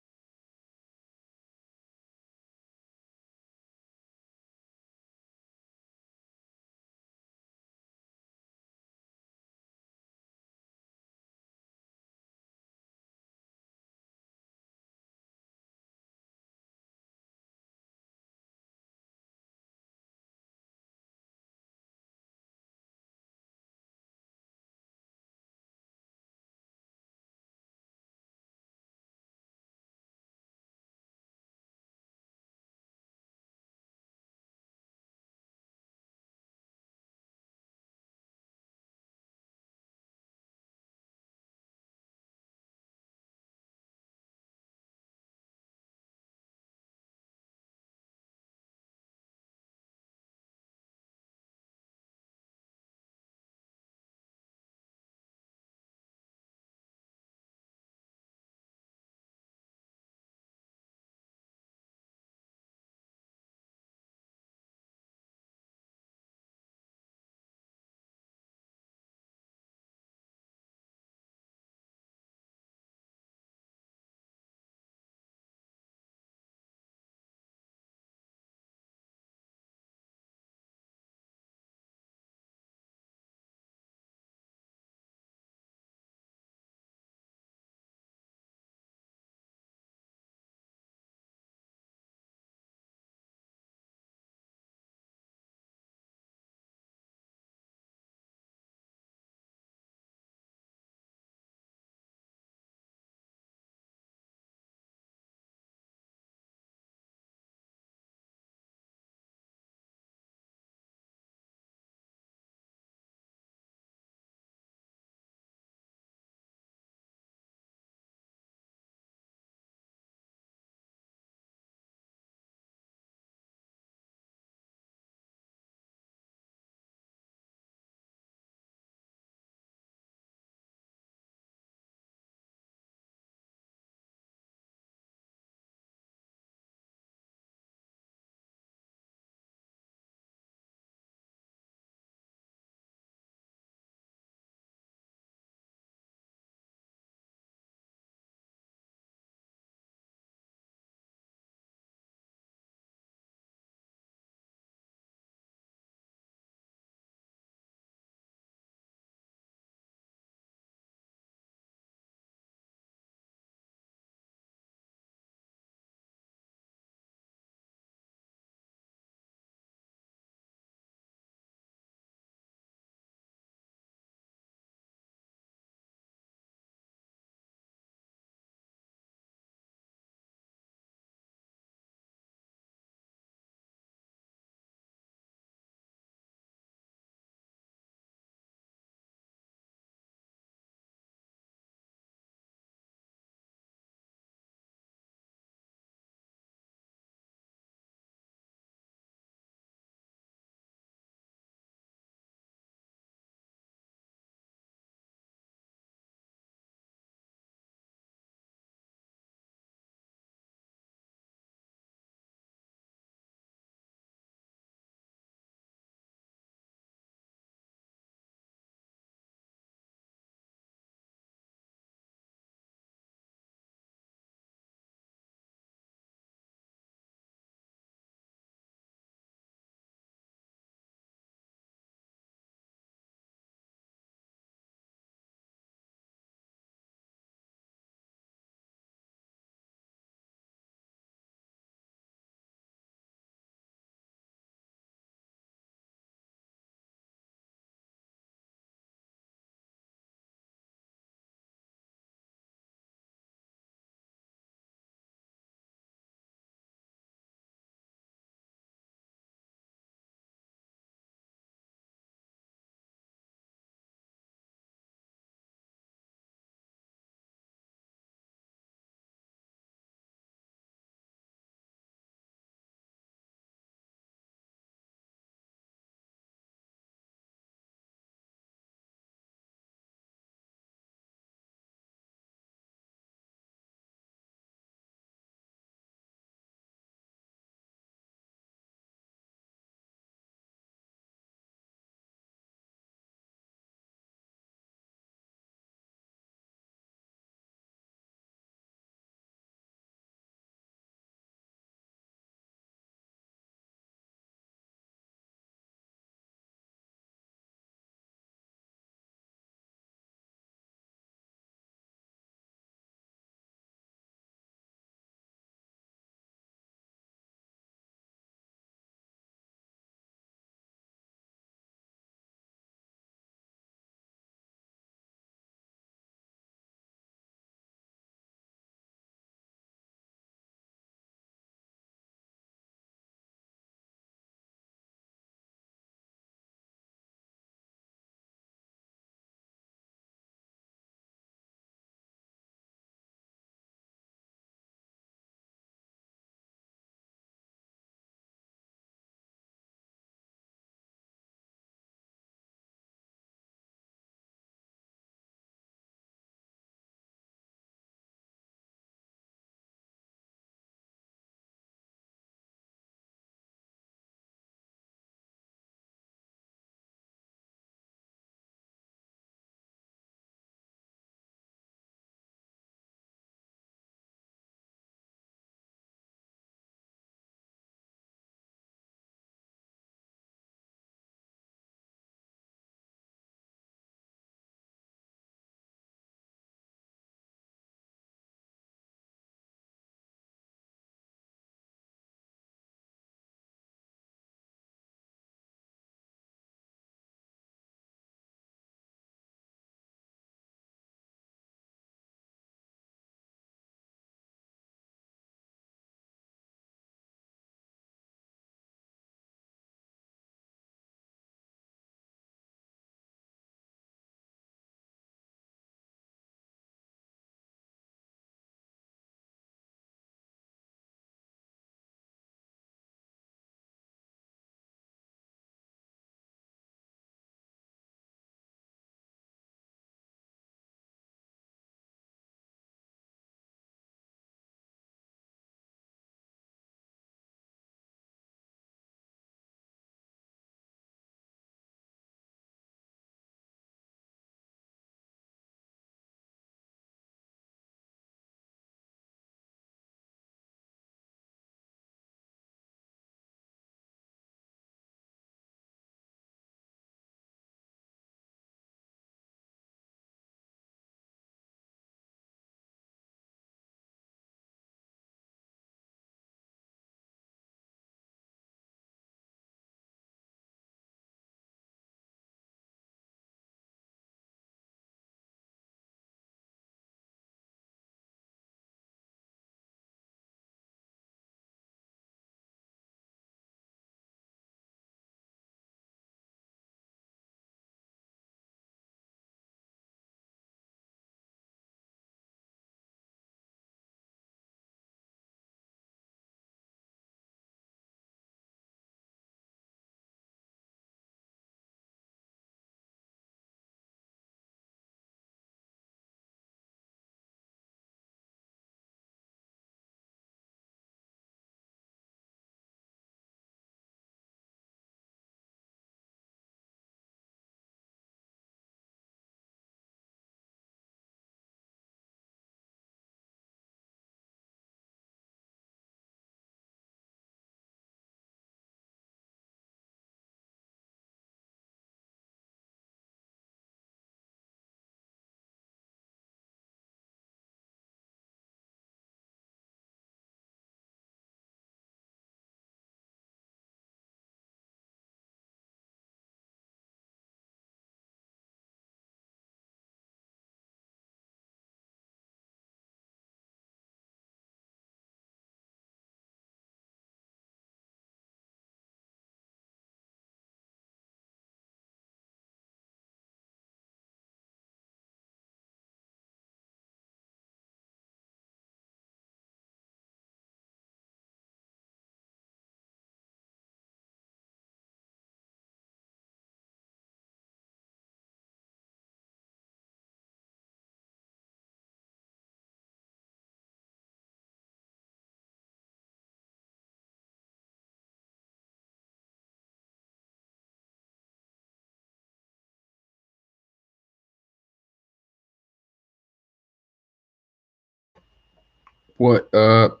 What up?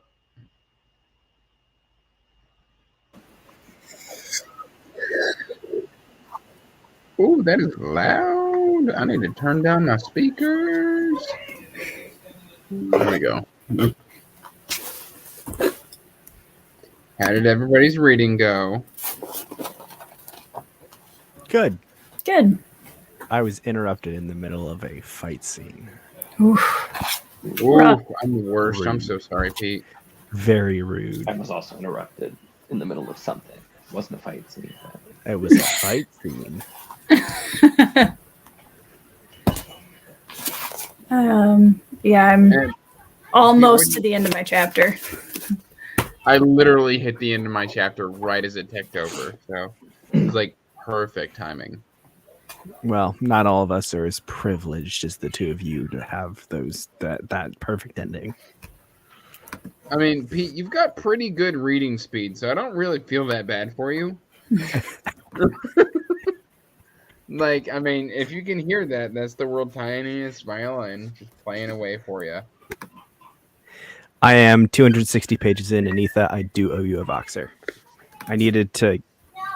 Oh, that is loud. I need to turn down my speakers. There we go. How did everybody's reading go? Good. Good. I was interrupted in the middle of a fight scene. Oof. Ooh, Rough. I'm the worst. I'm Rude. so sorry, Pete. Very rude. I was also interrupted in the middle of something. It wasn't a fight scene. But... It was a fight scene. Yeah, I'm And almost to the end of my chapter. I literally hit the end of my chapter right as it ticked over. So it was like perfect timing. Well, not all of us are as privileged as the two of you to have that perfect ending. I mean, Pete, you've got pretty good reading speed, so I don't really feel that bad for you. Like, I mean, if you can hear that, that's the world's tiniest violin just playing away for you. I am 260 pages in, and Etha, I do owe you a Voxer. I needed to.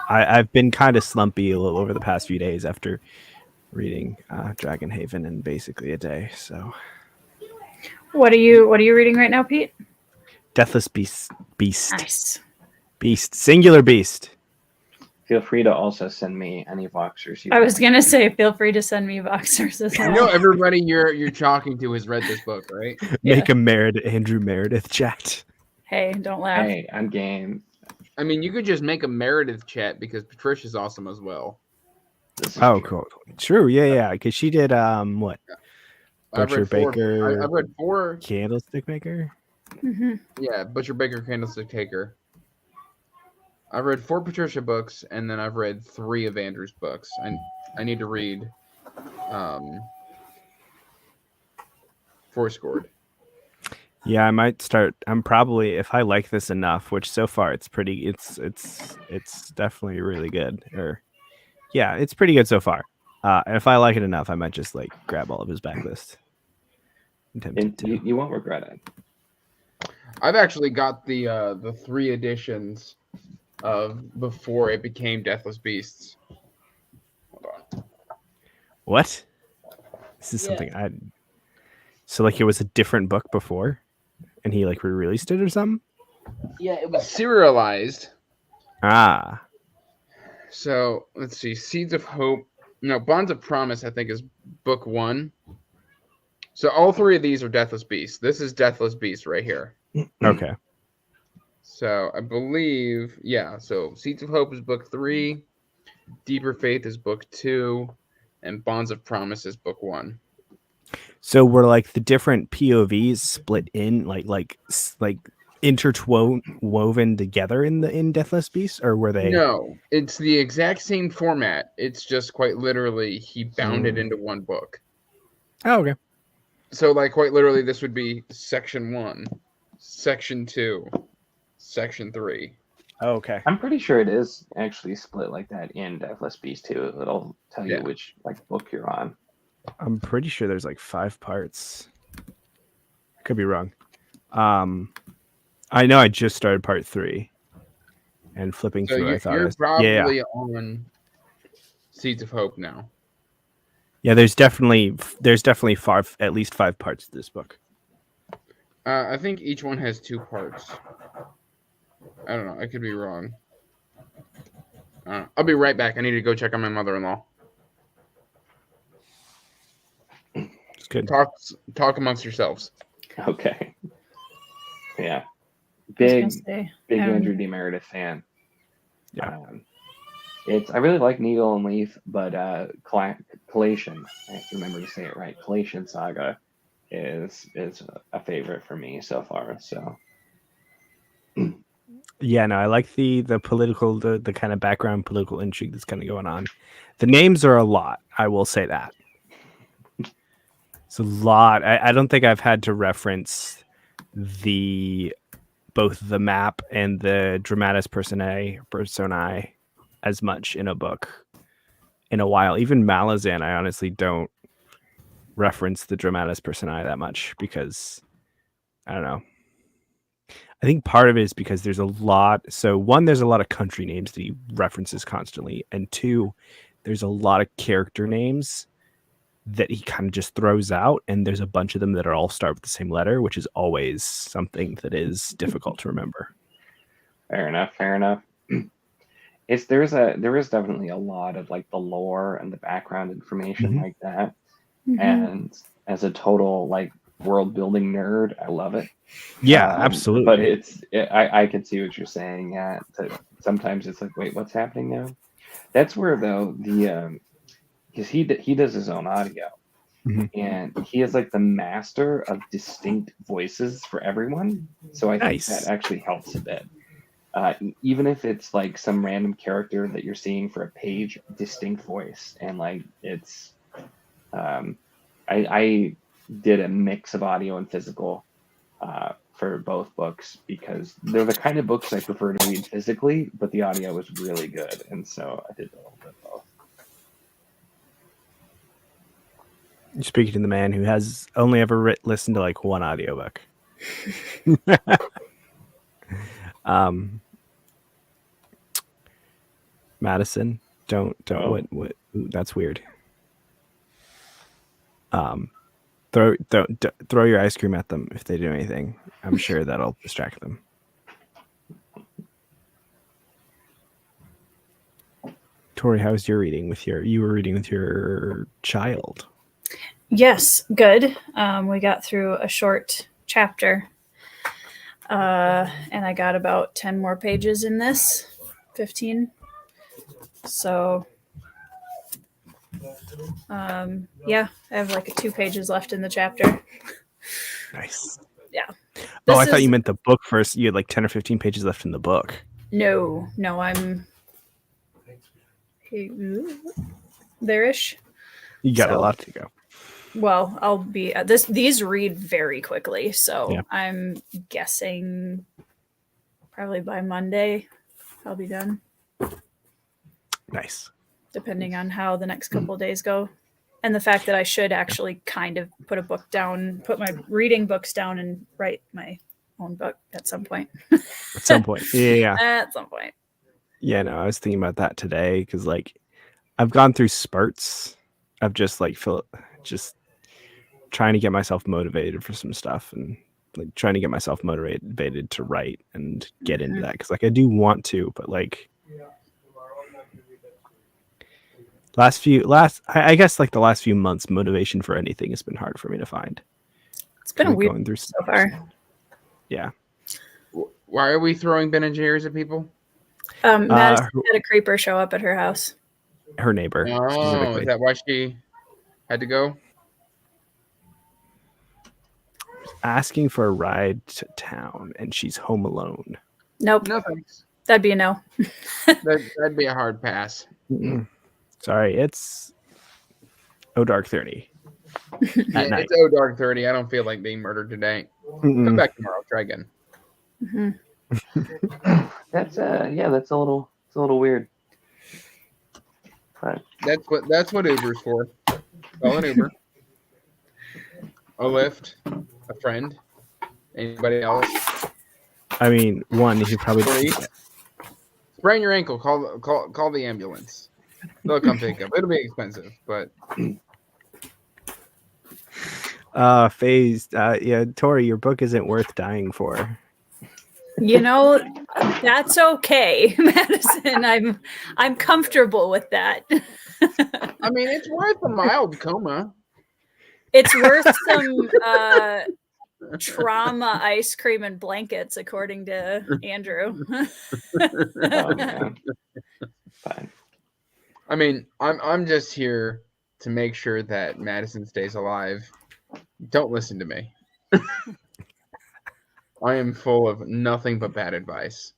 I've been kind of slumpy a little over the past few days after reading Dragon Haven in basically a day. So, What are you reading right now, Pete? Deathless Beast. Nice. Beast. Singular Beast. Feel free to also send me any Voxers you I was want. gonna say, feel free to send me Voxers as You well. know, everybody you're talking to has read this book, right? Make a Andrew Meredith chat. Hey, don't laugh. Hey, I'm game. I mean, you could just make a Meredith chat because Patricia's awesome as well. This is Oh, true. cool. True. Yeah. Because she did what? I've Butcher read four. Baker. I've read 4. Candlestick Maker. Mm-hmm. Yeah, Butcher Baker, Candlestick Taker. I've read 4 Patricia books, and then I've read 3 of Andrew's books. And I need to read Fourscored. Yeah, I might start. I'm probably, if I like this enough, which so far it's pretty. It's definitely really good. Or yeah, it's pretty good so far. If I like it enough, I might just like grab all of his backlist. I'm tempted to. You won't regret it. I've actually got the 3 editions of before it became Deathless Beasts. Hold on. What? This is something I. So like it was a different book before, and he like re-released it or something. Yeah, it was serialized. Ah. So let's see, Seeds of Hope. No, Bonds of Promise, I think, is book 1. So all 3 of these are Deathless Beasts. This is Deathless Beast right here. Okay. So I believe, yeah. So Seeds of Hope is book 3, Deeper Faith is book 2, and Bonds of Promise is book 1. So were like the different POVs split in like interwoven together in Deathless Beast, or were they? No, it's the exact same format. It's just quite literally he bound it into one book. Oh, okay. So like quite literally, this would be section 1, section 2, section 3. Oh, okay. I'm pretty sure it is actually split like that in Deathless Beast too. It'll tell you which like book you're on. I'm pretty sure there's like 5 parts. Could be wrong. I know I just started part 3, and flipping So through, I thought you're it was, probably on Seeds of Hope now. Yeah, there's definitely at least 5 parts to this book. I think each one has 2 parts. I don't know. I could be wrong. I'll be right back. I need to go check on my mother-in-law. It's good. Talk amongst yourselves. Okay. Yeah. I Big was gonna say, Andrew D. Meredith fan. Yeah. I really like Needle and Leaf, but Collation, I have to remember to say it right. Collation Saga is a favorite for me so far. So Yeah, no, I like the political, the kind of background political intrigue that's kind of going on. The names are a lot, I will say that. It's a lot. I don't think I've had to reference both the map and the dramatis personae as much in a book in a while. Even Malazan, I honestly don't reference the dramatis personae that much because I don't know. I think part of it is because there's a lot. So one, there's a lot of country names that he references constantly, and two, there's a lot of character names that he kind of just throws out, and there's a bunch of them that are all start with the same letter, which is always something that is difficult to remember. Fair enough. There is definitely a lot of like the lore and the background information like that. And as a total like world building nerd, I love it. Yeah, absolutely. But I can see what you're saying. Yeah, sometimes it's like, wait, what's happening now? That's where though because he does his own audio, and he is like the master of distinct voices for everyone. So I think that actually helps a bit. Even if it's like some random character that you're seeing for a page, distinct voice, and like it's, I did a mix of audio and physical for both books because they're the kind of books I prefer to read physically, but the audio was really good, and so I did a little bit of both. You're speaking to the man who has only ever listened to like one audiobook. Madison, don't what that's weird. Throw your ice cream at them if they do anything. I'm sure that'll distract them. Tori, how's your reading with you were reading with your child? Yes, good. We got through a short chapter, and I got about 10 more pages in this, 15. So, yeah, I have like 2 pages left in the chapter. Nice. Yeah. I thought you meant the book first. You had like 10 or 15 pages left in the book. No, I'm there-ish. You got a lot to go. Well, I'll be these read very quickly, so yeah. I'm guessing probably by Monday I'll be done. Nice. Depending on how the next couple of days go. And the fact that I should actually kind of put my reading books down and write my own book at some point. At some point. Yeah. At some point. Yeah, no, I was thinking about that today because like I've gone through spurts of just like just trying to get myself motivated for some stuff and like trying to get myself motivated to write and get into that because like I do want to, but like I guess like the last few months, motivation for anything has been hard for me to find. It's been a weird going through so far. Yeah. Why are we throwing Ben and Jerry's at people? Madison had a creeper show up at her house. Her neighbor. Oh, is that why she had to go? Asking for a ride to town, and she's home alone. Nope. No thanks. That'd be a no. That'd be a hard pass. Sorry, it's dark 30. Yeah, it's dark 30. I don't feel like being murdered today. Come back tomorrow. Try again. That's that's a little weird. But that's what Uber's for. Call an Uber, a Lyft, a friend, anybody else. I mean, one you probably sprain your ankle. Call the ambulance. They'll come pick up. It'll be expensive, but phased. Yeah, Tori, your book isn't worth dying for. You know, that's okay, Madison. I'm comfortable with that. I mean, it's worth a mild coma. It's worth some trauma ice cream and blankets, according to Andrew. Fine. I mean, I'm just here to make sure that Madison stays alive. Don't listen to me. I am full of nothing but bad advice.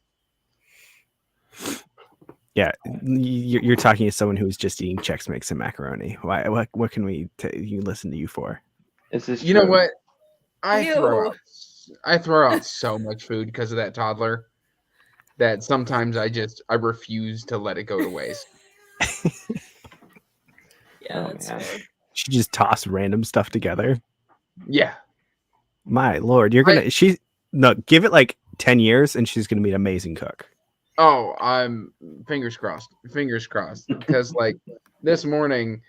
Yeah, you're talking to someone who's just eating Chex Mix and macaroni. Why? What can we listen to you for? Is this you know what? I throw out so much food because of that toddler that sometimes I refuse to let it go to waste. Yeah, that's fair. She just toss random stuff together. Yeah. My Lord, you're gonna give it like 10 years, and she's going to be an amazing cook. Oh, I'm fingers crossed. Fingers crossed. Because like this morning,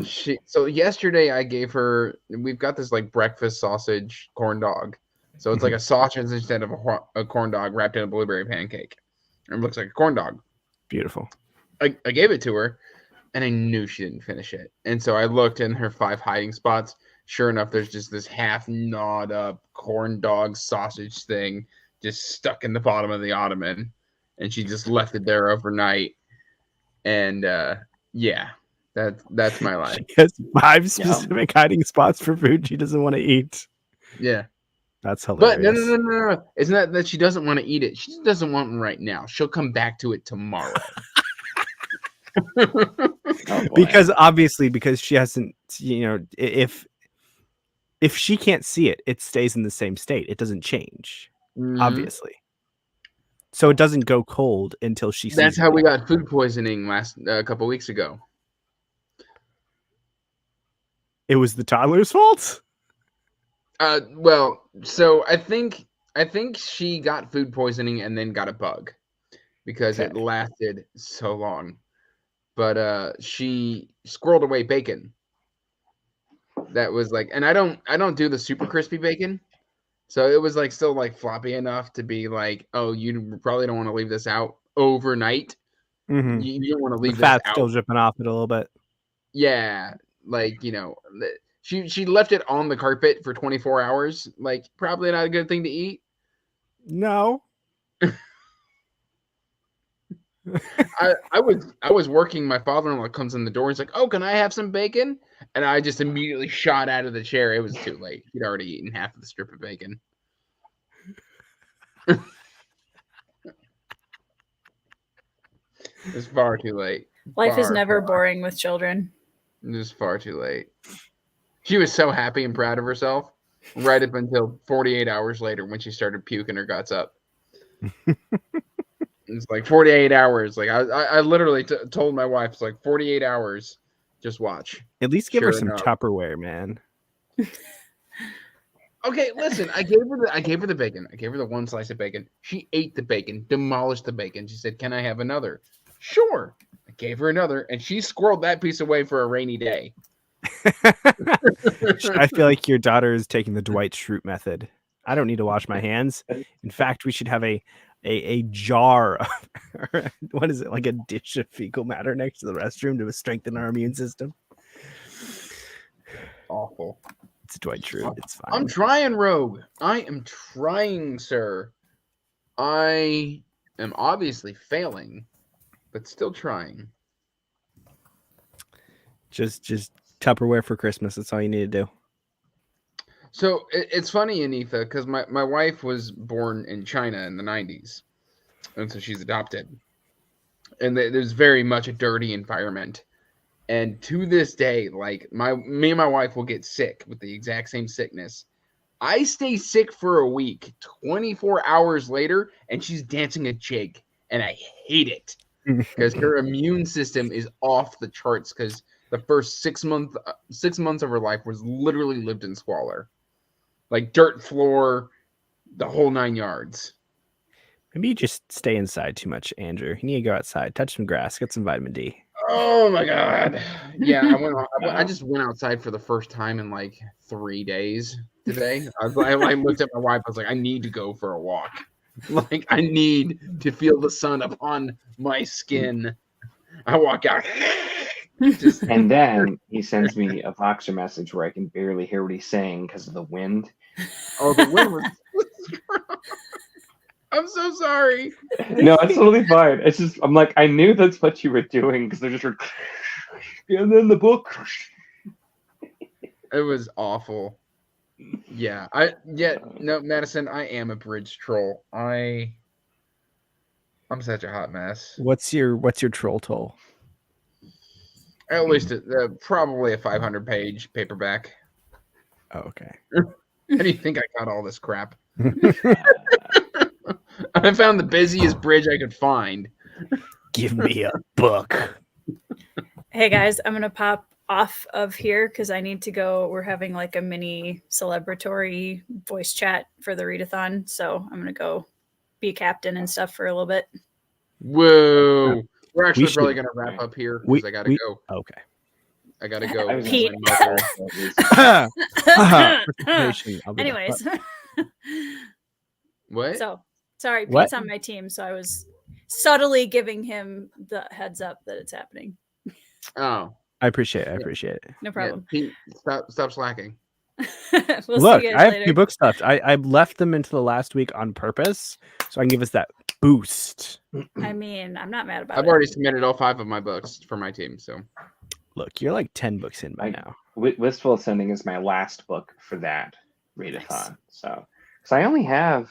so yesterday I gave her. We've got this like breakfast sausage corn dog. So it's like a sausage instead of a corn dog wrapped in a blueberry pancake. It looks like a corn dog. Beautiful. I gave it to her, and I knew she didn't finish it. And so I looked in her 5 hiding spots. Sure enough, there's just this half gnawed up corn dog sausage thing just stuck in the bottom of the ottoman. And she just left it there overnight. And yeah, that's my life. She has 5 specific hiding spots for food she doesn't want to eat. Yeah. That's hilarious. But no. It's not that she doesn't want to eat it. She just doesn't want it right now. She'll come back to it tomorrow. Because obviously, because she hasn't, if she can't see it, it stays in the same state. It doesn't change, obviously. So it doesn't go cold until she sees it. That's how we got food poisoning a couple weeks ago. It was the toddler's fault? Well, so I think she got food poisoning and then got a bug because it lasted so long. But she squirreled away bacon. That was like, and I don't do the super crispy bacon. So it was like still like floppy enough to be like, oh, you probably don't want to leave this out overnight. Mm-hmm. You don't want to leave the fat's this out. Still dripping off it a little bit. Yeah, like she left it on the carpet for 24 hours. Like probably not a good thing to eat. No. I was working. My father-in-law comes in the door. He's like, "Oh, can I have some bacon?" And I just immediately shot out of the chair. It was too late. He'd already eaten half of the strip of bacon. It's far too late. Life is never boring with children. It was far too late. She was so happy and proud of herself right up until 48 hours later when she started puking her guts up. It's like 48 hours. Like I literally told my wife, it's like 48 hours. Just watch. At least give her some Tupperware, man. Okay, listen. I gave her the bacon. I gave her the 1 slice of bacon. She ate the bacon, demolished the bacon. She said, "Can I have another?" Sure. I gave her another, and she squirreled that piece away for a rainy day. I feel like your daughter is taking the Dwight Schrute method. I don't need to wash my hands. In fact, we should have a jar of, what is it, like a dish of fecal matter next to the restroom to strengthen our immune system. Awful. It's Dwight Schrute. It's fine. I'm trying, Rogue. I am trying, sir. I am obviously failing, but still trying. Just Tupperware for Christmas. That's all you need to do. So it's funny, Anitha, because my wife was born in China in the 90s, and so she's adopted. And there's very much a dirty environment. And to this day, like me and my wife will get sick with the exact same sickness. I stay sick for a week, 24 hours later, and she's dancing a jig, and I hate it because her immune system is off the charts because the first 6 months of her life was literally lived in squalor. Like dirt floor, the whole 9 yards. Maybe you just stay inside too much, Andrew. You need to go outside, touch some grass, get some vitamin D. Oh my God. Yeah, I just went outside for the first time in like 3 days today. I looked at my wife. I was like, I need to go for a walk. Like I need to feel the sun upon my skin. I walk out. And then he sends me a Voxer message where I can barely hear what he's saying because of the wind. Oh, the wind was... I'm so sorry. No, it's totally fine. It's just, I'm like, I knew that's what you were doing because they're just like, and then the book. It was awful. Yeah. No, Madison, I am a bridge troll. I'm such a hot mess. What's your troll toll? At least probably a 500-page paperback. Oh, okay. How do you think I got all this crap? I found the busiest bridge I could find. Give me a book. Hey guys, I'm gonna pop off of here because I need to go. We're having like a mini celebratory voice chat for the readathon, so I'm gonna go be captain and stuff for a little bit. Whoa. We're actually should- probably going to wrap up here because I got to go. Okay. I got to go. I was Pete. gonna say, Participation, I'll be back. Anyways, What? so sorry, What? Pete's on my team, so I was subtly giving him the heads up that it's happening. Oh. I appreciate it. No Yeah, problem. Pete, stop slacking. We'll Look, see you guys I have later. 2 books left. I left them into the last week on purpose so I can give us that boost. I mean, I'm not mad about I've it. already submitted all 5 of my books for my team, so. Look, you're like 10 books in by I- now. Wistful Ascending is my last book for that readathon. Nice. So, because I only have,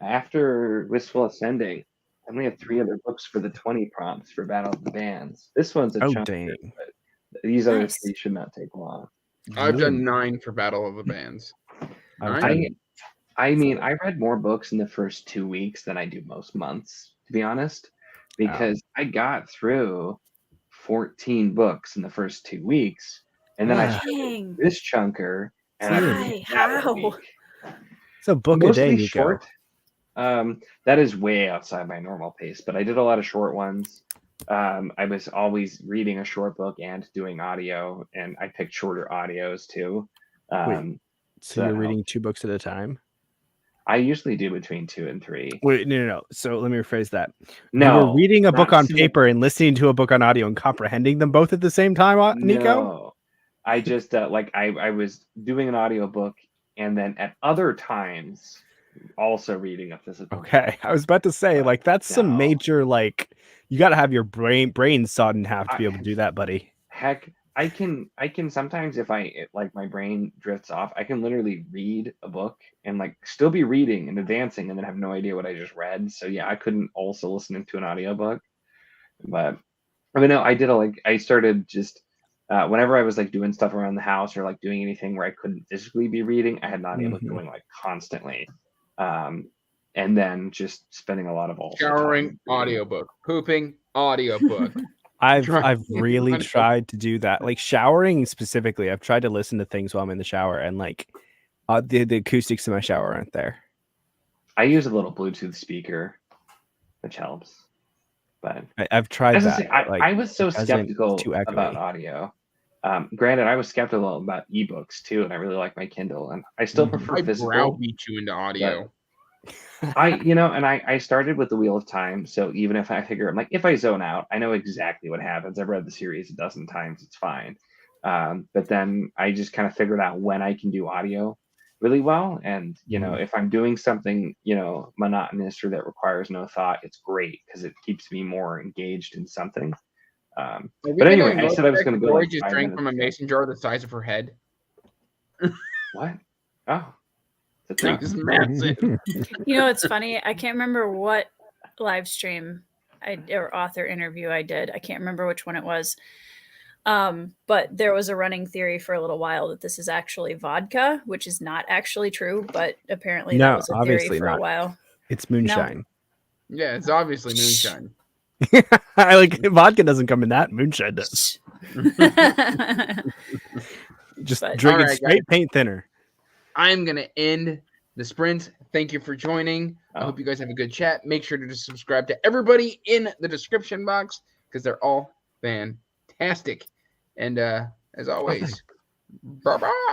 after Wistful Ascending, I only have 3 other books for the 20 prompts for Battle of the Bands. This one's a Oh, chunk, dang. but these other Nice. 3 should not take long. I've done 9 for Battle of the Bands. I've Nine? done- I mean, I read more books in the first 2 weeks than I do most months, to be honest, because I got through 14 books in the first 2 weeks, and then I Ah. started Dang. this chunker, and I Why? read that a How? week. It's a book a day, Mostly Nico. short. That is way outside my normal pace, but I did a lot of short ones. I was always reading a short book and doing audio, and I picked shorter audios too. So you're so- reading 2 books at a time? I usually do between 2 and 3. Wait, no. So let me rephrase that. No, you were reading a book not on sim- paper and listening to a book on audio and comprehending them both at the same time, Nico? No, I just I was doing an audiobook and then at other times also reading a physical. Okay, I was about to say, like, that's some No. major, like, you got to have your brain sawed in half to be able to do that, buddy. Heck, I can sometimes if like my brain drifts off, I can literally read a book and like still be reading and advancing and then have no idea what I just read. So yeah, I couldn't also listen to an audiobook. But I mean, no, I started just whenever I was like doing stuff around the house or like doing anything where I couldn't physically be reading, I had an audiobook Mhm. going like constantly. And then just spending a lot of also Showering, time reading. audiobook. Pooping, audiobook. I've Trying- really trying to- tried to do that. Like showering specifically, I've tried to listen to things while I'm in the shower, and like the acoustics in my shower aren't there. I use a little Bluetooth speaker, which helps. But I've tried as I that. say, I was so doesn't- skeptical it's too echoey. about audio. Granted, I was skeptical about ebooks too, and I really like my Kindle, and I still Mhm. prefer I physical. browbeat you into audio. I started with the Wheel of Time, so even if I figure, I'm like, if I zone out, I know exactly what happens. I've read the series a dozen times; it's fine. But then I just kind of figured out when I can do audio really well, and if I'm doing something monotonous or that requires no thought, it's great because it keeps me more engaged in something. But anyway, I said I was going to go. Roy Like just 5 drank minutes from a ago. mason jar the size of her head. What? Oh, that's Thing is massive. You know, it's funny. I can't remember what live stream or author interview I did. I can't remember which one it was. But there was a running theory for a little while that this is actually vodka, which is not actually true, but apparently No, that was a theory obviously for not. a while. It's moonshine. Yeah, it's obviously moonshine. I like vodka doesn't come in that. Moonshine does. Just But- drink it Alright, straight paint thinner. I'm going to end the sprint. Thank you for joining. I Oh. hope you guys have a good chat. Make sure to subscribe to everybody in the description box because they're all fantastic. And as always, bye-bye.